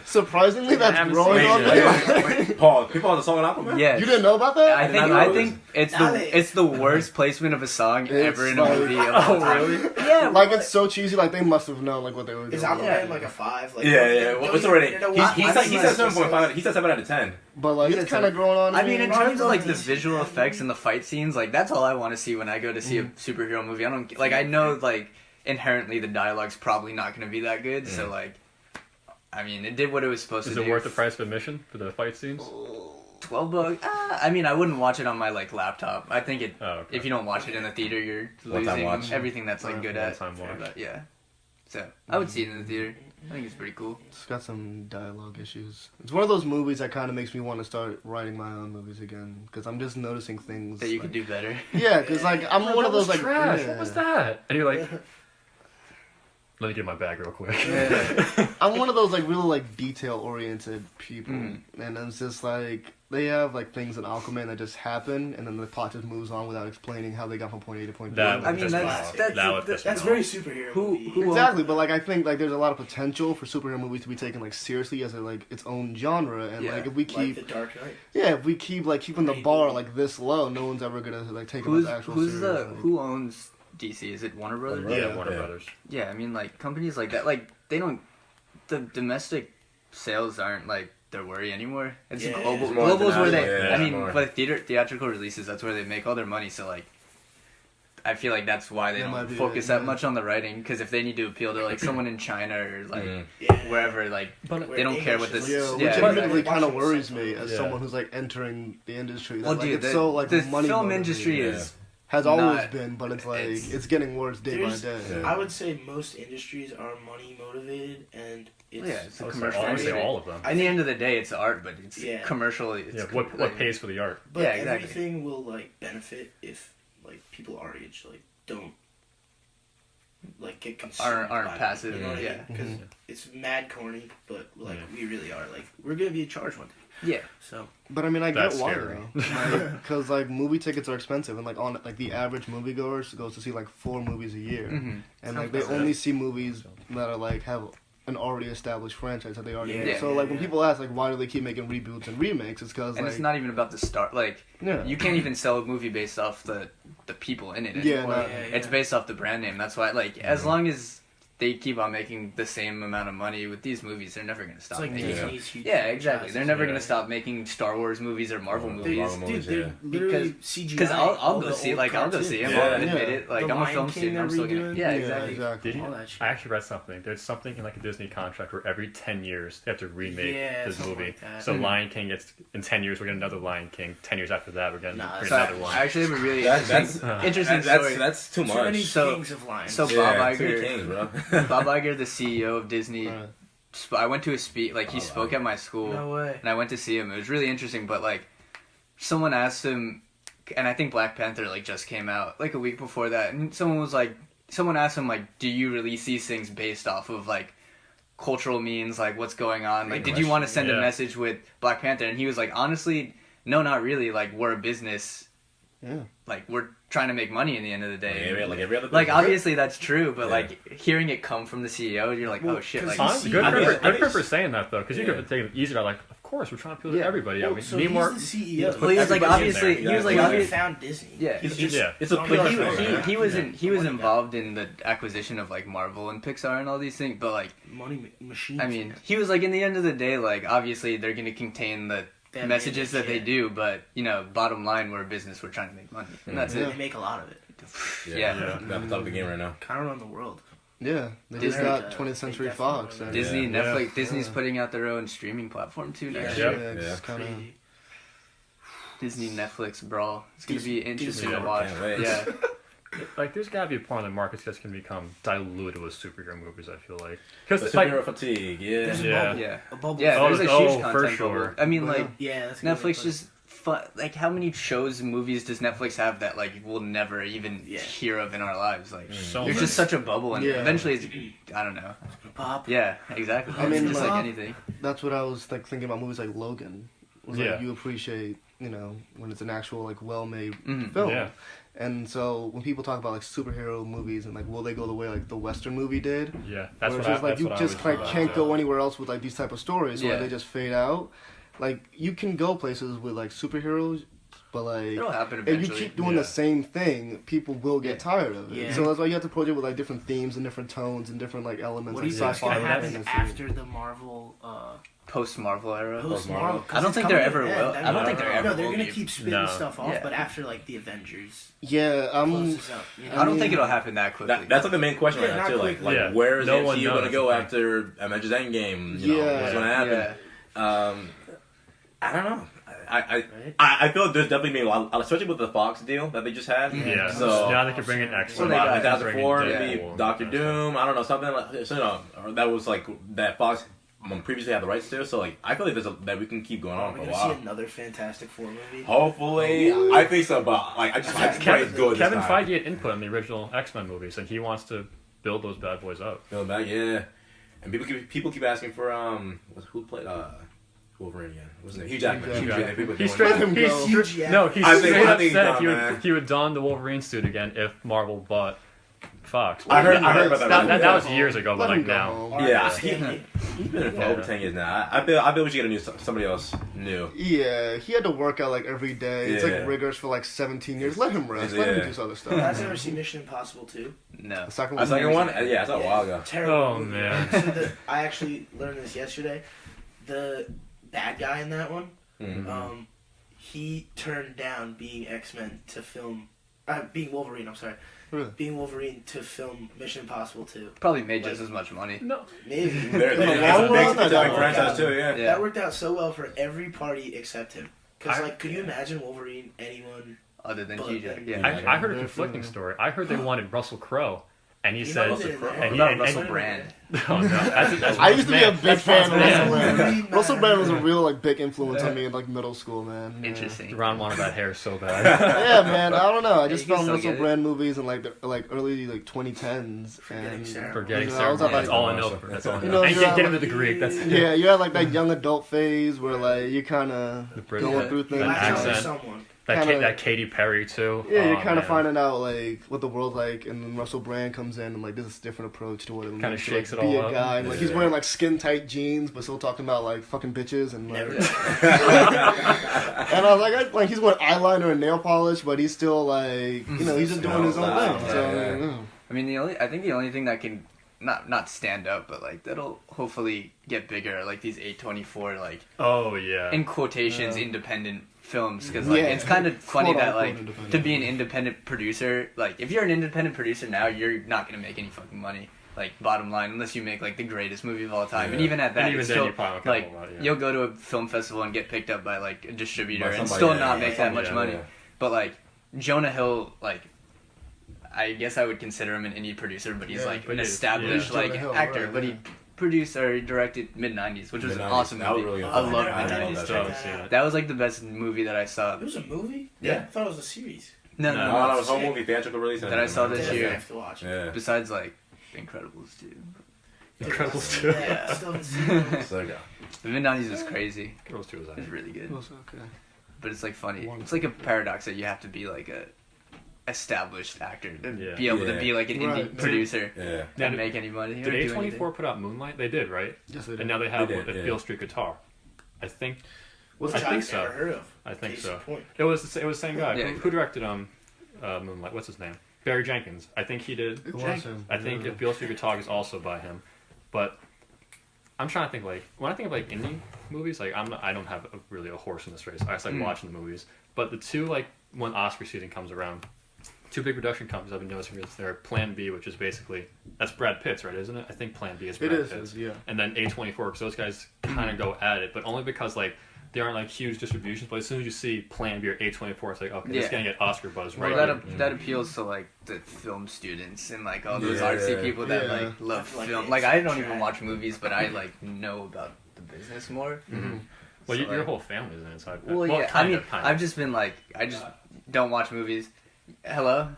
Surprisingly, that's haven't growing seen on it. me. Paul, people on the song on Aquaman? Yes. You didn't know about that? I think it's the worst placement of a song ever in a like- movie. Of all time. really? Yeah, Like it's so cheesy. Like they must have known like what they were doing. Is Aquaman like a 5? Like, Yeah. What's the rating? He said I 7.5. He said 7 out of 10. But like it's kind of growing on. I mean, in me. terms of like the visual effects and the fight scenes, like that's all I want to see when I go to see a superhero movie. I don't like. I know like inherently the dialogue's probably not going to be that good. So like, I mean, it did what it was supposed Is to it do. worth the price of admission for the fight scenes? $12. I mean, I wouldn't watch it on my like laptop. I think it. Oh, okay. If you don't watch it in the theater, you're One-time losing watch. everything that's like good at. One-time watch. But yeah, so I would see it in the theater. I think it's pretty cool. It's got some dialogue issues. It's one of those movies that kind of makes me want to start writing my own movies again, because I'm just noticing things That you like, could do better. Yeah, because like I'm one of those like trash. yeah. What was that? And you're like, let me get my bag real quick. I'm one of those like really like detail oriented people, Mm. and it's just like they have like things in Aquaman that just happen, and then the plot just moves on without explaining how they got from point A to point B. That I would mean, just that's- be- that's- that would piss me That's off. very superhero. movie. Who Exactly, but like I think like there's a lot of potential for superhero movies to be taken like seriously as a, like its own genre, and Yeah. like if we Like keep The Dark Knight. if we keep like keeping the bar like this low, no one's ever gonna like take them as actual who's serious. the like- who owns DC? Is it Warner Brothers? Yeah. Warner Yeah. Brothers. Yeah, I mean, like, companies like that, like, they don't, the domestic sales aren't, like, their worry anymore. It's Yeah. global. It's more Global's where they, international, yeah, I mean, more. but theatrical releases, that's where they make all their money, so, like, I feel like that's why they That might don't be focus it, that yeah. much on the writing, because if they need to appeal to, like, someone in China or, like, Yeah. wherever, like, But they don't care what English this, is Yeah, like- which Yeah. admittedly But- kind of worries me as Yeah. someone who's like entering the industry. That, well, like, dude, it's the, so like the money film motivated. industry Yeah. is, has always not- been, but it's like it's- it's getting worse day by There's- day. Yeah. I would say most industries are money motivated, and it's yeah, it's a I would say commercial honestly industry. all of them. In the end of the day, it's art, but it's Yeah. commercial. It's Yeah, what like- pays for the art? but Yeah, exactly. everything will like benefit if like people our age like don't like get consumed Aren't by it, passive, you know what I yeah. mean? Because Mhm. it's mad corny, but like Yeah. we really are like we're gonna be charged one day. Yeah. So But I mean, I That's get why scary. though, because like movie tickets are expensive, and like on like the average moviegoer goes to see like 4 movies a year, Mhm. and like they Sounds only see movies that are like have an already established franchise that they already Yeah. made. So Yeah, like when yeah. people ask like why do they keep making reboots and remakes, it's because And like it's not even about the star. Like, yeah. you can't even sell a movie based off the people in it Yeah, anymore. no. It's based off the brand name. That's why, like, as long as they keep on making the same amount of money with these movies, they're never going to it's stop like making. Yeah. Disney's huge. Yeah, exactly. They're never Yeah. going to stop making Star Wars movies or Marvel Or movies. Marvel Dude, movies, they're yeah. literally CGI. Because I'll all go the see, old like, I'll go cartoons. see them. Yeah. I'll admit Yeah. it. Like, The I'm a Lion film King student. I'm they're still gonna. redoing. Yeah, Yeah, exactly. exactly. Did you? All that shit. I actually read something. There's something in like a Disney contract where every 10 years they have to remake Yeah, this something movie. like that. So Mhm. Lion King gets in 10 years we're getting another Lion King. 10 years after that we're getting Nah, bring So another one. I actually have a really That's interesting that's story. that's too Too many much. So- kings of lions. so- Yeah, Bob too many Iger- kings, bro. Bob Iger, the CEO of Disney. Right. I went to a speech. Like, he Oh, spoke wow. at my school. no way. And I went to see him. It was really interesting, but like, someone asked him, and I think Black Panther like just came out like a week before that, and someone asked him like, do you release these things based off of like cultural means, like what's going on? Like, Great did you want to question, send a yeah. message with Black Panther? And he was like, honestly, no, not really. Like, we're a business. Yeah. Like, we're trying to make money in the end of the day. Like every other. Like, business. obviously that's true, but Yeah. like hearing it come from the CEO, you're like, Well, oh shit, 'cause like he's- Honestly, good I for think- him. I Good for him think- for saying that though, because you Yeah. could have taken it easier. Like, of course, we're trying to appeal to Yeah. everybody. Well, I mean, so need he's more. the CEO. Yeah, Well, he was like everybody in obviously, there. he was like He obviously, found Disney. yeah. He's It's- just it's a throwing PR money he, at show, it. yeah. he wasn't he was Money guy. involved in the acquisition of like Marvel and Pixar and all these things, but like Money machine. I mean, he was like, in the end of the day, like obviously they're gonna contain the They have messages that image, they yeah. do, but you know, bottom line, we're a business, we're trying to make money, and that's They it. make a lot of it. Yeah. Yeah. I'm at the top of the game right now. Kind of run the world. Yeah, they just Disney- got 20th Century They Fox. definitely And, Disney, Yeah. Netflix, Yeah. Disney's Yeah. putting out their own streaming platform too next Yeah. year. it's Yeah. kind of. Crazy. Disney Netflix brawl. It's gonna be interesting Disney. to watch. Can't wait. Yeah, Like, there's gotta be a point in the markets just can become diluted with superhero movies. I feel like The because like superhero fatigue, yeah. There's a Yeah. bubble. yeah, A bubble. yeah. Oh, There's a oh, huge for content sure. bubble. I mean, Well, like Yeah, that's a good way to Netflix put just like how many shows and movies does Netflix have that like we'll never even Yeah. hear of in our lives? Like so there's many. just such a bubble, and Yeah. eventually it's, I don't know. it. Pop. Yeah, exactly. I mean, it's just like- like anything. That's what I was like thinking about movies like Logan. Was Yeah. like you appreciate, you know, when it's an actual like well-made Mhm. film. Yeah. And so when people talk about like superhero movies and like will they go the way like the Western movie did, yeah, where that's what it's I. just like That's you what I just was like about, can't yeah. go anywhere else with like these type of stories where Yeah. they just fade out. Like you can go places with like superheroes, but like It'll happen if you eventually. keep doing Yeah. the same thing, people will get Yeah. tired of it. Yeah. So that's why you have to approach it with like different themes and different tones and different like elements What do like you think's sci-fi gonna and happen fantasy. after the Marvel Post Marvel era. post Marvel? I don't think there ever will. I don't think there ever No, they're will gonna be. keep spinning No. stuff off, Yeah. but after like the Avengers Yeah, closes up. You know? I don't mean, think it'll happen that quickly. That's like the main question Yeah, right now not too. Like, quickly. Yeah. where is No the one MCU gonna knows, go I think. after Avengers Endgame? You know, Yeah. what's gonna happen? Yeah. I don't know. Right? I feel like there's definitely being a lot, especially with the Fox deal that they just had. Yeah. So now they can bring in X. Well, they got- 2004, bring in maybe Deadpool. Doctor Doom. I don't know, something like so, you know, or that was like that Fox previously had the rights to. So like, I feel like that we can keep going Are on we for a gonna see while. another Fantastic Four movie? Hopefully, I think so. But like, I just pray it's good. Kevin this time. Feige had input in the original X-Men movies, and he wants to build those bad boys up. Feeling back, yeah. And people keep asking for who Wolverine again? Wasn't it Hugh Jackman? Hugh Jackman. People He's doing straight. that. No, he's I straight up think said he done, he would don the Wolverine suit again if Marvel bought Fox. I heard about that. That was years ago, but Let like him go now. home. Yeah, he's been in for over 10 years now. I bet we should get somebody else new. Yeah, he had to work out like every day. It's Yeah. like rigorous for like 17 years. Let him rest. Yeah. Let him do some other You stuff. guys ever seen Mission Impossible 2? No. The second I one. saw your one. Yeah, I saw it a while ago. Terrible Oh, movie. man. So I actually learned this yesterday. The bad guy in that one, Mhm. he turned down being X-Men to film, being Wolverine. I'm sorry, Really? being Wolverine to film Mission Impossible 2. Probably made just as much money. No, Maybe. It's But a long run, big that franchise too. Yeah. Yeah. That worked out so well for every party except him. Because, I- like, could you imagine Wolverine, anyone? Other than But- Hugh Jackman. Yeah. Yeah. I heard a conflicting story. I heard they wanted Russell Crowe, and he He said, might have been in there. and he, What about and, Russell and, Brand? Oh no, that's I used to be a Fox big Man. fan of That's Russell Fox Man. Brand. Russell Brand was a real like big influence on me in like middle school, man. Yeah. Interesting. Ron wanted that hair so bad. Yeah, man. I don't know. I just you can found still Russell get it. Brand movies in like the early like 2010s. Forgetting And Sarah. Forgetting You know, I was Sarah. like- That's all I know. That's all I You know. know, And you're get him like- to the Greek. That's yeah, you had like that young adult phase where like you kind of The British going through things. that Latch onto accent. someone. kinda- that Katy Perry too. Yeah, you're Oh, kind of man. finding out like what the world's like, and then Russell Brand comes in and like this is a different approach to what it Kinda means to shakes like, it be all a up. guy. And, like he's Yeah. wearing like skin tight jeans, but still talking about like fucking bitches and like. Never. And I was like he's wearing eyeliner and nail polish, but he's still like he's just doing his own Smells thing. loud. So Yeah, I don't know. I mean, I think the only thing that can not stand up, but like that'll hopefully get bigger, are, like these A24 like Oh yeah. in quotations Yeah. independent films, because like Yeah. it's kind of funny Quote, that unquote, like independent. to be an independent producer, like if you're an independent producer now, you're not gonna make any fucking money. Like bottom line, unless you make like the greatest movie of all time, and Yeah. even at that, And even it's then still you probably don't like get a lot, yeah. you'll go to a film festival and get picked up by like a distributor By and somebody, still yeah, not yeah, make that much yeah, money. yeah. But like Jonah Hill, like I guess I would consider him an indie producer, but he's Yeah, like but an he's- established yeah. like Jonah Hill, actor. right, But yeah. he produced or directed mid-90s, which was an Mid-90s. awesome That was movie. really I good. love I Mid-90s. never that Still haven't checked seen that it. out. That was like the best movie that I saw. It was a movie? Yeah. I thought it was a series. No, No, no, No, no. that was whole movie theatrical release. That I saw this Definitely year. have to watch it. Yeah. Besides like Incredibles too. Incredibles 2. Yeah, I still haven't seen it. So, yeah. The mid-90s was crazy. Incredibles 2 was It was that. really good. It was okay. But it's like funny. Wonderful. It's like a paradox that you have to be like a established actor to Yeah. be able to Yeah. be like an indie Right. producer Yeah. Now, and make any money. Did or do A24 anything. put out Moonlight? They did, right? Yes, it And now they have They did, a yeah. Beale Street Guitar. I think Which I think I've so. never heard of. I think Case so. in point. It was the same guy. Yeah. Who directed Moonlight? What's his name? Barry Jenkins. I think he did. It was him. I think Yeah. if Beale Street Guitar is also by him, but I'm trying to think like when I think of like indie movies, like I don't have really a horse in this race. I just like watching the movies. But the two like when Oscar season comes around, two big production companies I've been noticing is there Plan B, which is basically that's Brad Pitt's, right? Isn't it? I think Plan B is Brad It is, Pitt's. yeah. And then A24 because those guys kind of go at it, but only because like they aren't like huge distributions. But as soon as you see Plan B or A24, it's like okay, this is Yeah. gonna get Oscar buzz Well, right. that here. that appeals to like the film students and like all those Yeah. artsy people that Yeah. like love I feel like film. it's Like I don't trash. even watch movies, but I like know about the business more. Mhm. Well, So, your like- whole family is inside. Well, yeah. kind I mean, of, kind I've of. just been like, I just don't watch movies. Hello.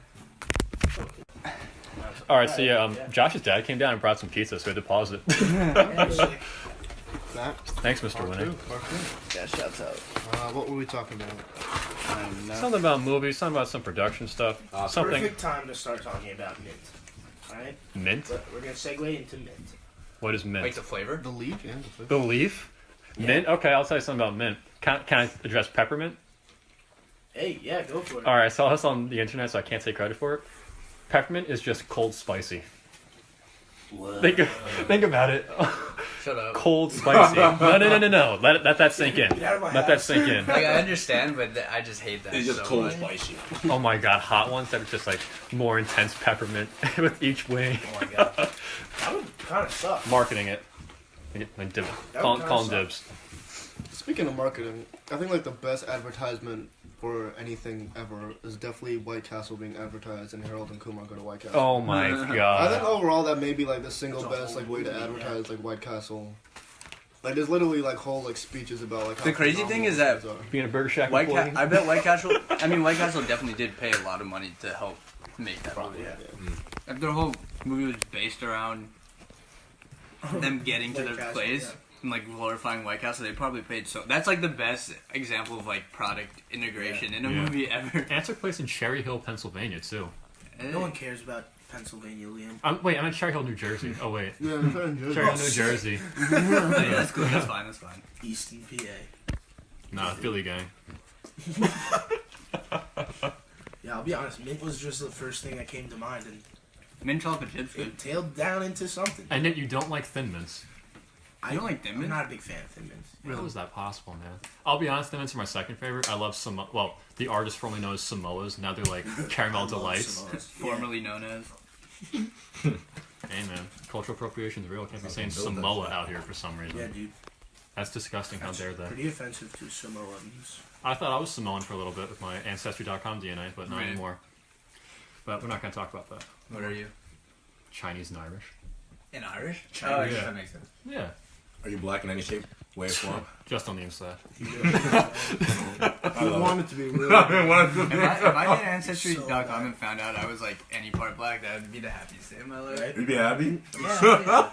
All right, so yeah, Josh's dad came down and brought some pizza, so we had to pause it. That, Thanks, Mr. part Winnick. two, part two. Yeah, shouts out. What were we talking about? Something about movies, something about some production stuff, something Perfect time to start talking about mint. Alright? mint. We're going to segue into mint. What is mint? Wait, the flavor? The leaf, yeah. The leaf. The leaf. Yeah. Mint. Okay, I'll tell you something about mint. Can I address peppermint? Hey, yeah, go for it. All right, I saw this on the internet, so I can't take credit for it. Peppermint is just cold spicy. Whoa. Think about it. Shut up. Cold spicy. No. Let that sink in. Get out of my Let that house. sink in. Like I understand, but I just hate that. It's just so cold much. spicy. Oh my god, hot ones that are just like more intense peppermint with each wing. Oh my god. That would kind of suck. Marketing it. Like dib- That call would call kinda 'em dibs. Speaking of marketing, I think like the best advertisement for anything ever is definitely White Castle being advertised and Harold and Kumar go to White Castle. Oh my I think god. overall that may be like the single It's a best whole like way to movie, advertise like White Castle. Like there's literally like whole like speeches about like how The crazy thing phenomenal is that these things are. Being a Burger Shack White employee. I bet White Castle. I mean, White Castle definitely did pay a lot of money to help make that movie. Yeah. If their whole movie was based around them getting to White their Castle, place, and like glorifying White Castle, they probably paid so. That's like the best example of like product integration in a movie ever. And it took place in Cherry Hill, Pennsylvania, too. No one cares about Pennsylvania, Liam. Wait, I'm in Cherry Hill, New Jersey. Oh, wait. Yeah, I'm trying to Cherry Hill, New Jersey. Yeah, that's cool. That's fine. That's fine. Easton, PA. Nah, Philly gang. Yeah, I'll be honest. Mint was just the first thing that came to mind, and Mint chocolate chips. Good. it tailed down into something. And yet you don't like Thin Mints. I You don't like Thin I'm Mints? not a big fan of Thin Mints. How is that possible, man? I'll be honest, Thin Mints are my second favorite. I love Samoa. Well, the artist formerly known as Samoas. Now they're like Caramel I love Delights. Samoas. Formerly known as. Hey, man. Cultural appropriation is real. Can't be saying Fucking build that Samoa shit. out here for some reason. Yeah, dude. That's disgusting. How That's dare they? pretty offensive to Samoans. I thought I was Samoan for a little bit with my Ancestry.com DNA, but not Right. anymore. But we're not going to talk about that. What are you? Chinese and Irish. In Irish? Chinese. Yeah. That makes sense. Yeah. Are you black in any shape, way, or form? Just on the inside. You want it to be real. If I did Ancestry.com So, and found out I was like any part black, that would be the happiest day of my life. Right? You'd be happy? Yeah.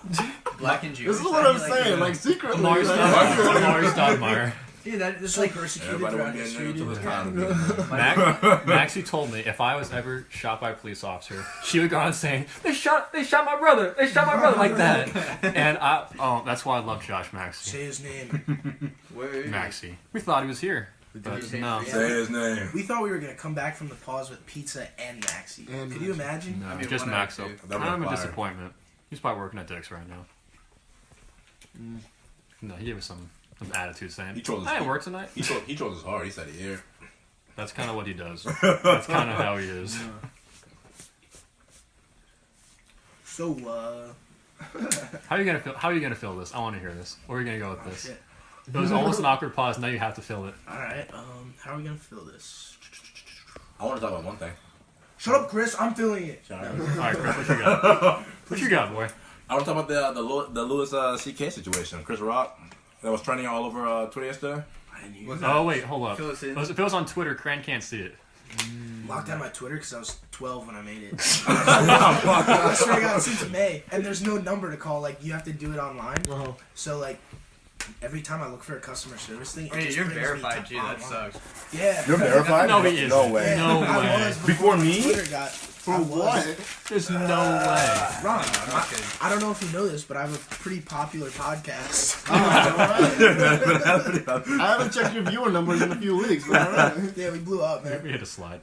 Black and Jewish. This is what I'd I'm be saying. yeah. Like secretly. Amari Stoudemire. Dude, that's So like persecuted Everybody throughout want to be history, in there dude. until it's time. Maxie told me if I was ever shot by a police officer, she would go on saying, they shot my brother, like that. And that's why I love Josh Maxie. Say his name. Maxie. We thought he was here. But no. Say his name. We thought we were gonna come back from the pause with pizza and Maxie. And Could you imagine? No, I mean, just one out of Maxo. two. That I'm a was fire. disappointment. He's probably working at Dick's right now. No, he gave us some attitude saying, He chose I his didn't work tonight. He chose his heart. He said it here. That's kind of what he does. That's kind of how he is. So, How are you gonna fill this? I want to hear this. Where are you gonna go with oh, this? shit. It was almost an awkward pause. Now you have to fill it. Alright, how are we gonna fill this? I want to talk about one thing. Shut up, Chris. I'm filling it. Sorry. All right, Chris, what you got? What you got, boy? I want to talk about the Louis C.K. situation. Chris Rock. That was trending all over Twitter yesterday. I didn't use What's it. that? Oh wait, hold up. Fill us in. If it was on Twitter, Cran can't see it. Locked out my Twitter because I was 12 when I made it. I swear to God, since May. And there's no number to call. Like, you have to do it online. Uh-huh. So, like, every time I look for a customer service thing, it Hey, just you're brings me verified, to G. That online. sucks. Yeah. You're verified? No, he isn't. No way. Yeah, No I way. was Before me? Twitter got... For I was. what? There's no way. Ron, Okay. I don't know if you know this, but I have a pretty popular podcast. I haven't checked your viewer numbers in a few weeks, but alright. Yeah, we blew up, man. We hit a slide.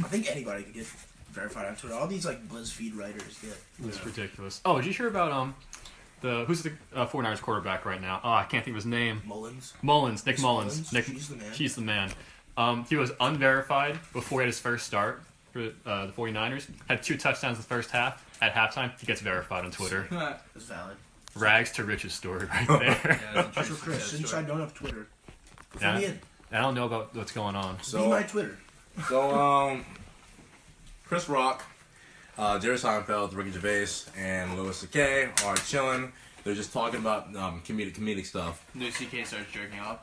I think anybody could get verified on Twitter. All these, like, BuzzFeed writers get. It's ridiculous. Oh, did you hear about who's the 49ers quarterback right now? Oh, I can't think of his name. Mullins. Nick Mullins. Nick, She's the man. He's the man. He was unverified before he had his first start for the 49ers. Had 2 touchdowns in the first half. At halftime, he gets verified on Twitter. That's valid. Rags to riches story right there. Yeah, that's a So, true Chris, success since story. I don't have Twitter, put Yeah. me in. I don't know about what's going on. Be my Twitter. Chris Rock, Jerry Seinfeld, Ricky Gervais, and Louis C.K. are chilling. They're just talking about comedic stuff. Louis C.K. starts jerking off.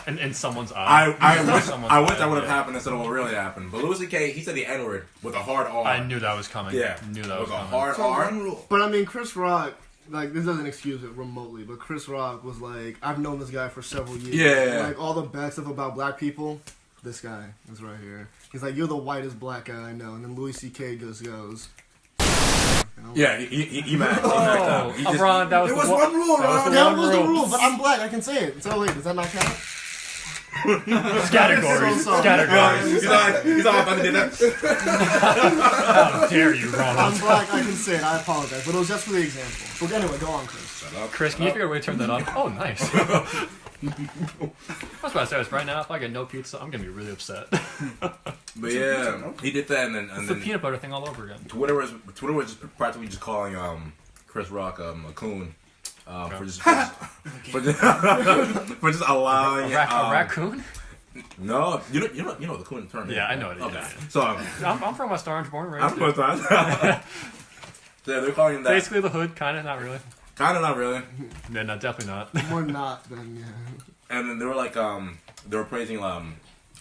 In someone's eye. I wish Someone's I wish eye, that would have yeah. happened instead of what really happened. But Louis C.K. he said the N-word with a hard R. I knew that was coming. Yeah, Knew that was with a coming. hard So, R. one rule. But I mean, Chris Rock, like, this doesn't excuse it remotely, but Chris Rock was like, I've known this guy for several years. Yeah. Like, all the bad stuff about black people, this guy is right here. He's like, you're the whitest black guy I know. And then Louis C.K. just goes, and I'm Yeah, he mad. Oh, He just- Ron, that was There the was one. one rule, that was Ron. the that one was the rule. rule, but I'm black, I can say it. So wait, does that not count? Categories. So sorry. Categories. He's all about to do that. How dare you, I'm Ron? black, I can say it. I apologize. But it was just for the example. But anyway, go on, Chris. Chris, can you figure out a way to turn that on? Oh, nice. I was about to say this right now. If I get no pizza, I'm gonna be really upset. But yeah, he did that, and It's the then peanut butter thing all over again. Twitter was just practically just calling Chris Rock a coon for just for just allowing A raccoon? No, you know the coon term. Yeah, I know it. Okay, Yeah. so I'm from West Orange, born and I'm raised. going to. Yeah, they're calling him that. Basically the hood, kind of, not really. Kind of not really. No, no, definitely not. More not than, yeah. And then they were like, they were praising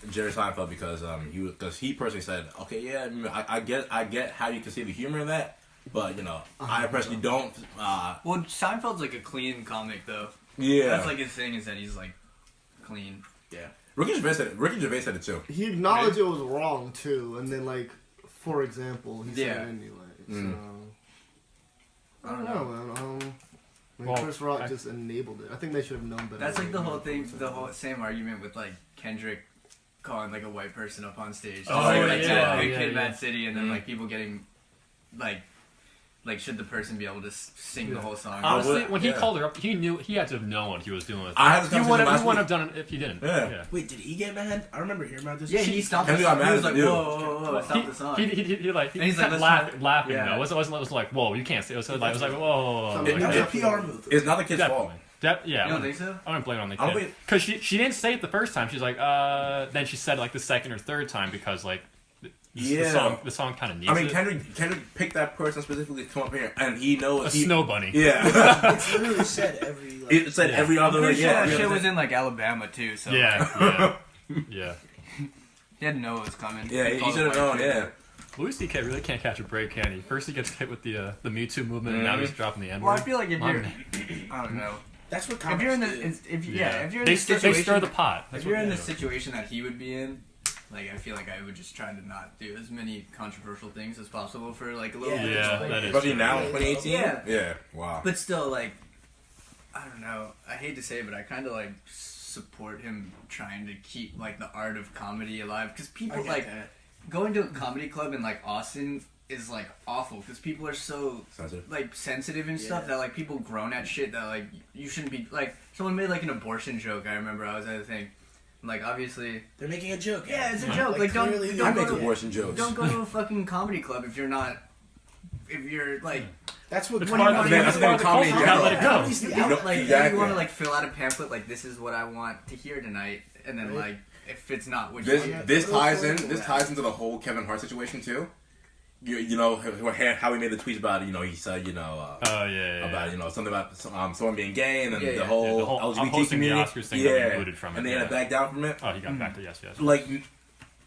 Jerry Seinfeld because he personally said, okay, yeah, I get how you can see the humor in that, But I personally don't. Well, Seinfeld's like a clean comic though. Yeah, That's like his thing is that he's like clean. yeah. Ricky Gervais said it too. He acknowledged it was wrong too, and then like, for example, he said it anyway. So I don't know, man. Chris Rock just enabled it. I think they should have known better. That's like the whole thing, the whole same argument with like Kendrick calling like a white person up on stage. Oh, like yeah, Big yeah, Kid, yeah. Mad City, and then like people getting like should the person be able to sing the whole song? Honestly, when he called her up, he knew he had to have known what he was doing with it. I had this He conversation last wouldn't week. have done it if he didn't. Yeah. Wait, did he get mad? I remember hearing about this. Yeah, he stopped. Kendrick The got song. mad He was at like, the dude. whoa, stop the song. He And he's like, kept let's laughing yeah. though. It wasn't like, whoa, you can't say it. It was like, whoa. That was a PR move. It's not the kid's fault. Yeah, You don't think so? I don't blame it on the I don't kid. Because she didn't say it the first time. She's like, then she said it like the second or third time because like the song kind of needs it. Kendrick picked that person specifically to come up here, and he knows A snow bunny. Yeah, It's literally said every. Like, it said every other. I'm pretty sure that every shit other was thing. in like Alabama too. So Yeah. he had to know it was coming. Yeah, he should have known. Yeah. Louis C.K. really can't catch a break, can he? First he gets hit with the Me Too movement, and now he's dropping the N-word. Well, I feel like if you're, I don't know. That's what If comics you're in the, do. if you're in They the stir situation, the pot. That's if you're what in they the do. situation that he would be in, like I feel like I would just try to not do as many controversial things as possible for like a little bit. Yeah, Like, that is Especially true. now in 2018. Yeah. Yeah. Wow. But still, like, I don't know. I hate to say it, but I kind of like support him trying to keep like the art of comedy alive because I people get like that. going to a comedy club in like Austin is like awful because people are so Sensitive. like sensitive and stuff Yeah. that like people groan at shit that like you shouldn't be like. Someone made like an abortion joke. I remember I was at a thing. Like obviously, They're making a joke. yeah, it's a joke. Like don't clearly I don't make go, abortion jokes. don't go to a fucking comedy club if you're not. If you're like, That's what. It's What do part you of want the to that's do? the comedy You in gotta general. let it go. Comedy's the outlet. like Exactly. you want to like fill out a pamphlet like this is what I want to hear tonight, and then Right. like if it's not what you This want, this ties Those in. are This the ties into the whole Kevin Hart situation too. You know how he made the tweets about it. He said Oh yeah. about something about someone being gay and then Yeah, the yeah. whole The whole LGBT hosting the community. Oscars thing got booted from it, and they had to yeah. back down from it. Oh, he got back to yes. Like,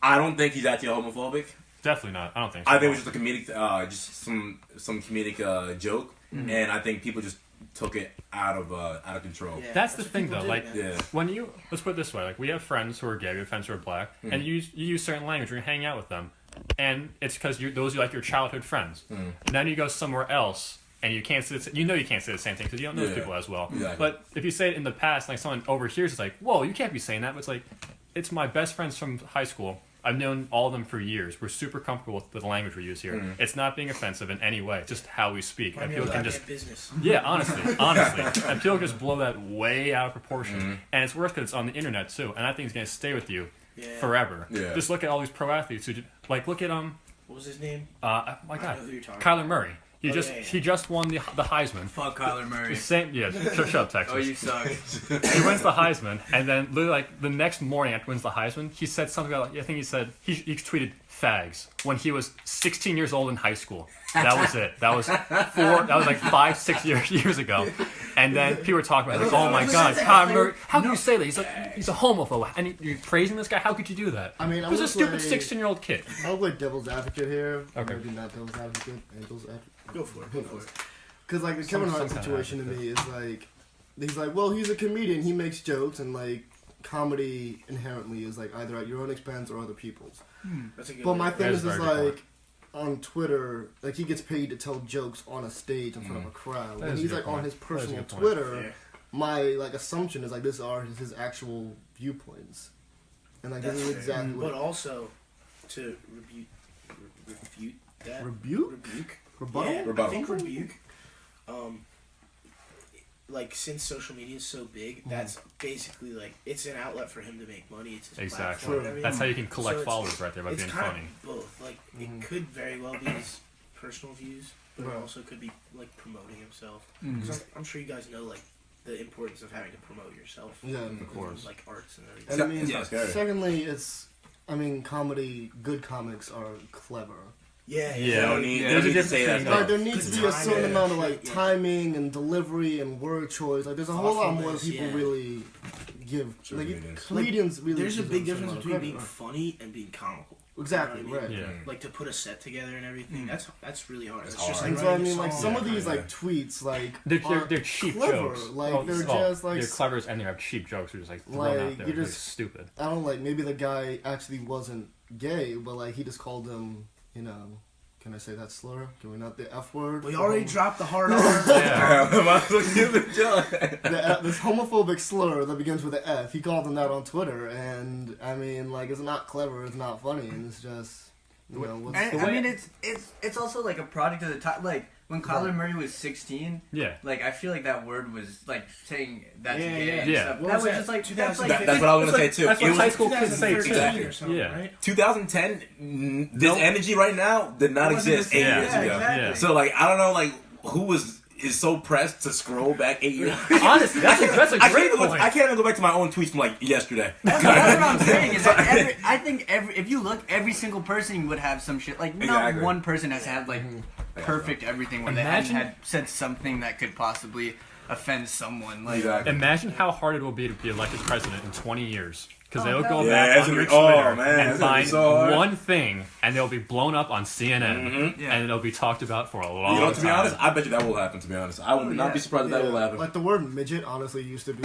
I don't think he's actually homophobic. Definitely not. I don't think so. I think it was just a comedic, just some comedic joke, and I think people just took it out of control. Yeah, That's the what thing, people though, do, like- man. Yeah. When let's put it this way, like we have friends who are gay, we have friends who are black, and you use certain language when you hang out with them, and it's because those are like your childhood friends. And then you go somewhere else, and you can't say you can't say the same thing because you don't know those Yeah. people as well. Exactly. But if you say it in the past, like someone overhears, it's like, whoa, you can't be saying that. But it's like, it's my best friends from high school. I've known all of them for years. We're super comfortable with the language we use here. It's not being offensive in any way. It's just how we speak. And Mind people your can goddamn just business. yeah, honestly, and people just blow that way out of proportion, and it's worse because it's on the internet too, and I think it's gonna stay with you Yeah. forever. Yeah. Just look at all these pro athletes who, like, look at What was his name? my I God, know who you're talking Kyler Murray. He Oh, just yeah, yeah. he just won the Heisman. fuck Kyler Murray. The same, yeah, shut up, Texas. Oh, you suck. He wins the Heisman, and then literally like the next morning after he wins the Heisman, he said something about like, I think he said he tweeted fags when he was 16 years old in high school. That was it. That was like 5-6 years ago. And then people were talking about it, like, oh my God, Kyler Murray, how can you say that? He's a homophobe, and you're praising this guy. How could you do that? I mean, I He's a would stupid say- 16-year-old kid. I'll play devil's advocate here. Okay. Maybe not devil's advocate. Angel's advocate. Go for it. Go for it. Because like the Kevin Hart some kind of situation to me is like, he's like, well, he's a comedian. He makes jokes, and like comedy inherently is like either at your own expense or other people's. That's a good But way my to thing That is, is is very good like on Twitter, like he gets paid to tell jokes on a stage in front of a crowd. That When is a he's good like on point. his That is a personal good point. Twitter, Yeah. my like assumption is like this are his actual viewpoints, and like That's this is fair. exactly But what also, to refute that. rebuke. Rebuttal? Yeah, Rebuttal. I think rebuke. Like since social media is so big, that's basically like it's an outlet for him to make money. It's his Exactly. platform and everything. That's how you can collect So it's- followers right there by It's being kind funny. of both. Like it could very well be his personal views, but it Right. also could be like promoting himself. Mhm. 'Cause I'm sure you guys know like the importance of having to promote yourself. Yeah, Of course. Like arts and everything. And I mean, Yeah, scary. secondly, comedy. Good comics are clever. Yeah, Yeah. They don't need, Yeah. they don't need to There's a say that difference stuff. Like there needs to be a Good certain timing. amount of like Yeah. timing and delivery and word choice. Like there's a whole lot more that Thoughtfulness, people yeah. really give. Sure, like comedians. comedians really. There's a deserve big some difference amount of between credit, being right? funny and being comical. Exactly, You know what I right. mean? Yeah. Like to put a set together and everything. That's really hard. It's It's just hard. like And so I writing a mean, like song. some of these Yeah. like tweets, like They're cheap clever. jokes. Like they're just like they're clever and they have cheap jokes. They're just like thrown like, out there. you They're just- stupid. I don't like maybe the guy actually wasn't gay, but like he just called him, you know, can I say that slur? Can we not the F word? We already dropped the hard R. Yeah. This homophobic slur that begins with an F. He called him that on Twitter, and I mean, like, it's not clever, it's not funny, and it's just, you know, what's And, the I way- mean, it's also like a product of the time. Like when Kyler Murray was 16, Yeah. like I feel like that word was like saying that's Yeah, gay. yeah. and Yeah. stuff. What That was was that? just like 2015? That's what I was gonna say too. That's It what was high school kids say too. 2013 or something, Yeah. right? 2010. This energy right now did not It wasn't exist the 8 same. years Yeah, ago. exactly. Yeah. So like I don't know like who is so pressed to scroll back 8 years. Honestly, that's a I great can't, point. I can't even go back to my own tweets from like yesterday. That's what I'm saying. Is that I think if you look, every single person would have some shit. Like not Exactly. one person has had like perfect everything where they hadn't Imagine- had said something that could possibly offend someone. Like Exactly. Imagine how hard it will be to be elected president in 20 years. Because Oh, they'll hell go yeah. back Yeah, it's on gonna your be- oh, Twitter man, and it's gonna be find so hard. one thing, and they'll be blown up on CNN, Mhm. Yeah. and it'll be talked about for a long You know, to be time. honest, I bet you that will happen. To be honest, I would not be surprised if that will happen. like the word midget honestly used to be.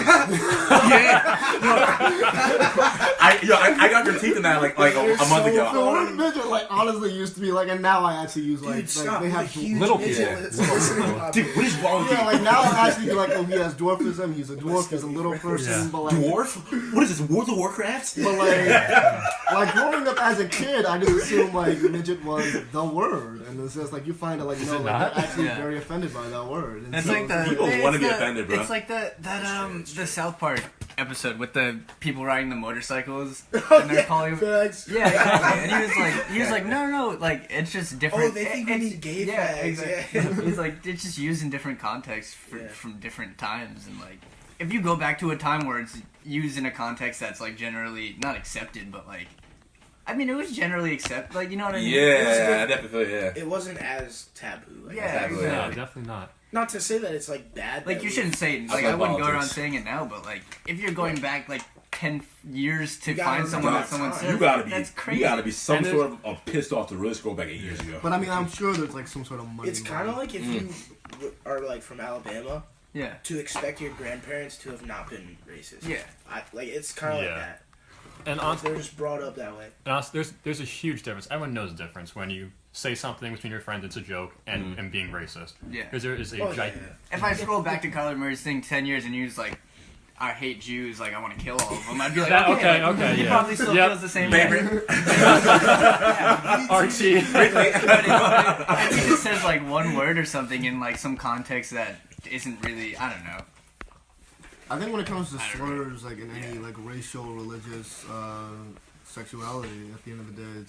I got critiqued in that like a month The ago. word midget like honestly used to be like, and now I actually use like, Dude, stop. they He's a have huge little midget. people. Listening to Dude, what is wrong with yeah, you? like now I actually be like, oh, he has dwarfism. He's a dwarf. He's a little person. Yeah. But like, Dwarf? What is this? World of Warcraft? but like growing up as a kid, I just assumed like midget was the word, and it's just like you find it like no, it like not? they're actually Yeah. very offended by that word. And It's so like the People it's wanna be the- offended, bro. It's like the South Park episode with the people riding the motorcycles and they're calling. Facts. Yeah, exactly. And he was like, no, like it's just different. Oh, they think we it's- need gay yeah, fags, exactly. yeah. He's like, it's just used in different contexts Yeah. from different times, and like, if you go back to a time where it's used in a context that's like generally not accepted, but like, I mean, it was generally accepted. Like, you know what I mean? Yeah, I definitely feel yeah. It wasn't as taboo. I Yeah, guess. Exactly. No, exactly. definitely not. Not to say that it's like bad. Like that you we- shouldn't say it. Like like I wouldn't go around politics. saying it now, but like if you're going back like 10 years to You gotta find someone remember that someone that said, You gotta be, that's crazy. you gotta be some And sort of pissed off to really scroll back 8 years ago. But I mean, I'm sure there's like some sort of money. It's kind of like if you are like from Alabama Yeah. to expect your grandparents to have not been racist. Yeah. Like it's kind of Yeah. like that. And Like, honestly, they're just brought up that way. there's a huge difference. Everyone knows the difference when you say something between your friends, it's a joke, and being racist. Yeah. Because there is a Oh, yeah, giant. yeah. If I scroll back to Kyler Murray's thing 10 years and he was like, I hate Jews, like I want to kill all of them, I'd be like, That- okay, okay, like, he yeah. probably still Yep. feels the same way. Favorite. Archie. If he just says like one word or something in like some context that isn't really, I don't know. I think when it comes to I don't know. slurs, like in any like racial, religious, sexuality, at the end of the day,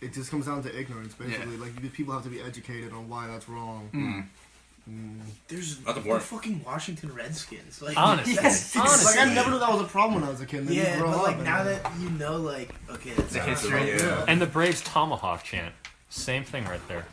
it just comes down to ignorance, basically. Yeah. Like people have to be educated on why that's wrong. There's Not the the word. fucking Washington Redskins. Like, Honestly. that's Honestly. Like I never knew that was a problem when I was a kid. And then you Yeah, grow but up like and now then- that you know, like okay, that's The not history. Yeah. And the Braves tomahawk chant. Same thing right there.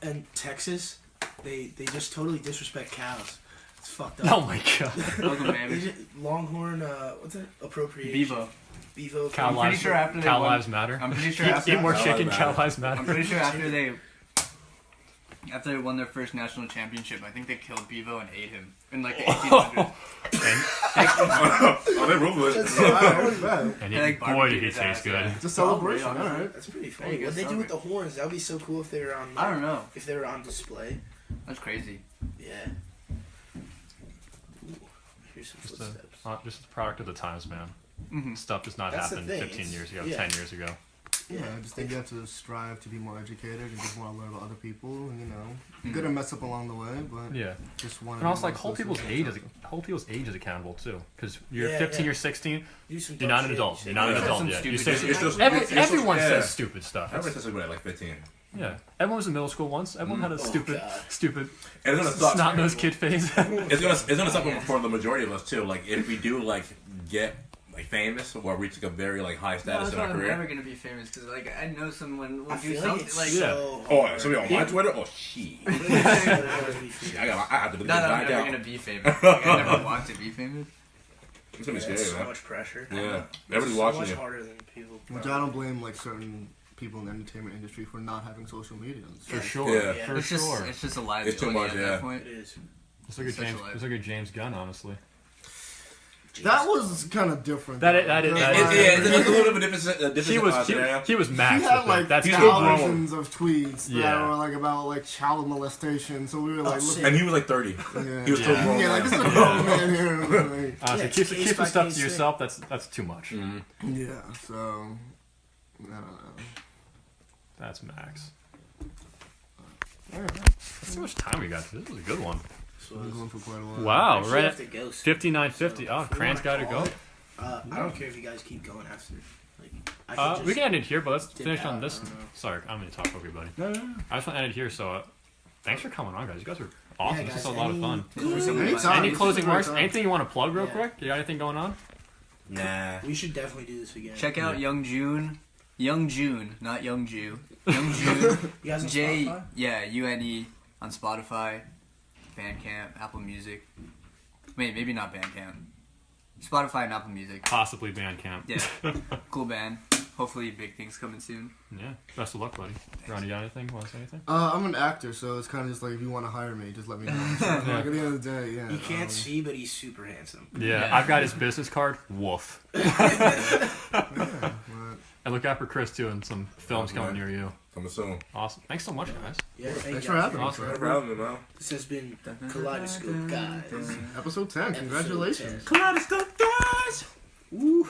And Texas, they just totally disrespect cows. It's fucked Oh up. my god. Welcome, They man. just, Longhorn, what's it? Appropriation. Bevo. Bevo. Cow I'm pretty sure after they Cow won- lives matter. I'm pretty sure Eat after more Cow chicken, lives cow matter. lives matter. I'm pretty sure after they won their first national championship, I think they killed Bevo and ate him in like the 1800s. Oh, they're ruthless. And They, like, boy, did barbecued he his taste ass, good. yeah. It's a celebration, Probably, alright. That's pretty There funny. you go, What they do with the celebrate. horns? That would be so cool if they were on. I don't know. If they were on display. That's crazy. Yeah. Ooh, here's some Just footsteps. just a product of the times, man. Mhm. Stuff does not That's the happen thing, 15 it's- years ago, yeah. 10 years ago. Yeah, I just think you have to strive to be more educated and just want to learn about other people. And you know, you're gonna mess up along the way, but Yeah. just want. And also, like, hold people's age is accountable too, because you're Yeah, 15, yeah. you're 16, Do some you're dumb not an shit. adult. You You're not an Yeah. adult Some yet. stupid You say, shit. You're still- everyone yeah. says stupid stuff. Everyone says when they're like 15. Yeah, everyone was in middle school once. Everyone had a God. stupid And it's gonna suck. snot-nosed kid face. It's gonna suck for the majority of us too. Like if we do like get like famous or reach like a very like high No, status that's in why our I'm career. never gonna be famous because like I know someone will I do feel like something it's like. Yeah. so Oh, hard. somebody on my Twitter? Oh shit. It's so hard to be I have to Not that I'm back never out. gonna be famous. Like, I never want to be famous. It's gonna be It's scary, so man. much pressure. Yeah, It's everybody's so watching much you. harder than people. Which I don't blame like certain people in the entertainment industry for not having social media. For sure. Yeah. For It's just sure. it's just a live. It's too much, at yeah. that point. It is. It's like a Such a James. life. It's like a James Gunn, honestly. That was kind of different. That though. is- that is- Because, that is- like, it's a little bit different. He was scenario. he was Max. He had with it. like That's he's still still grown. thousands of tweets that Yeah. were like about like child molestation. So we were like, looking. And he was like 30. Yeah. He was still Yeah. grown. Yeah, like man. this is a grown man here. Like, Honestly, Yeah, keep case the by stuff case to yourself. That's too much. yeah, so I don't know. That's Max. Alright. Let's see how much time we got. This was a good one. So We've been going for quite a while. Wow, I right have at to go soon. 59:50. So Oh, if we Cran's got wanna to go. call it, I don't care if you guys keep going after. Like, I can just We can end it here, but let's dip finish out, on this. I don't know. Sorry, I'm going to talk over you, buddy. No. I just want to end it here. So, thanks for coming on, guys. You guys are awesome. Yeah, this guys, is a lot of fun. Anytime. Any This is closing a great remarks? time. Anything you want to plug real Yeah. quick? You got anything going on? Nah. We should definitely do this again. Check out Yeah. Young June, not Young Jew. Young June, You guys on J, Spotify? yeah, UNE on Spotify, Bandcamp, Apple Music. Wait, maybe not Bandcamp. Spotify and Apple Music. Possibly Bandcamp. Yeah, cool band. Hopefully, big things coming soon. Yeah. Best of luck, buddy. Ron, you got anything? Want to say anything? I'm an actor, so it's kind of just like if you want to hire me, just let me know. So, like, at the end of the day, yeah. You can't see, but he's super handsome. Yeah, Yeah. I've got his business card. Woof. But, And look out for Chris too, and some films Okay. coming near you. Coming soon. Awesome. Thanks so much, guys. Yeah, thanks for having me. Awesome. Thanks for having me, man. This has been Kaleidoscope, guys. Episode 10. Congratulations. Episode 10. Kaleidoscope, guys. Woo.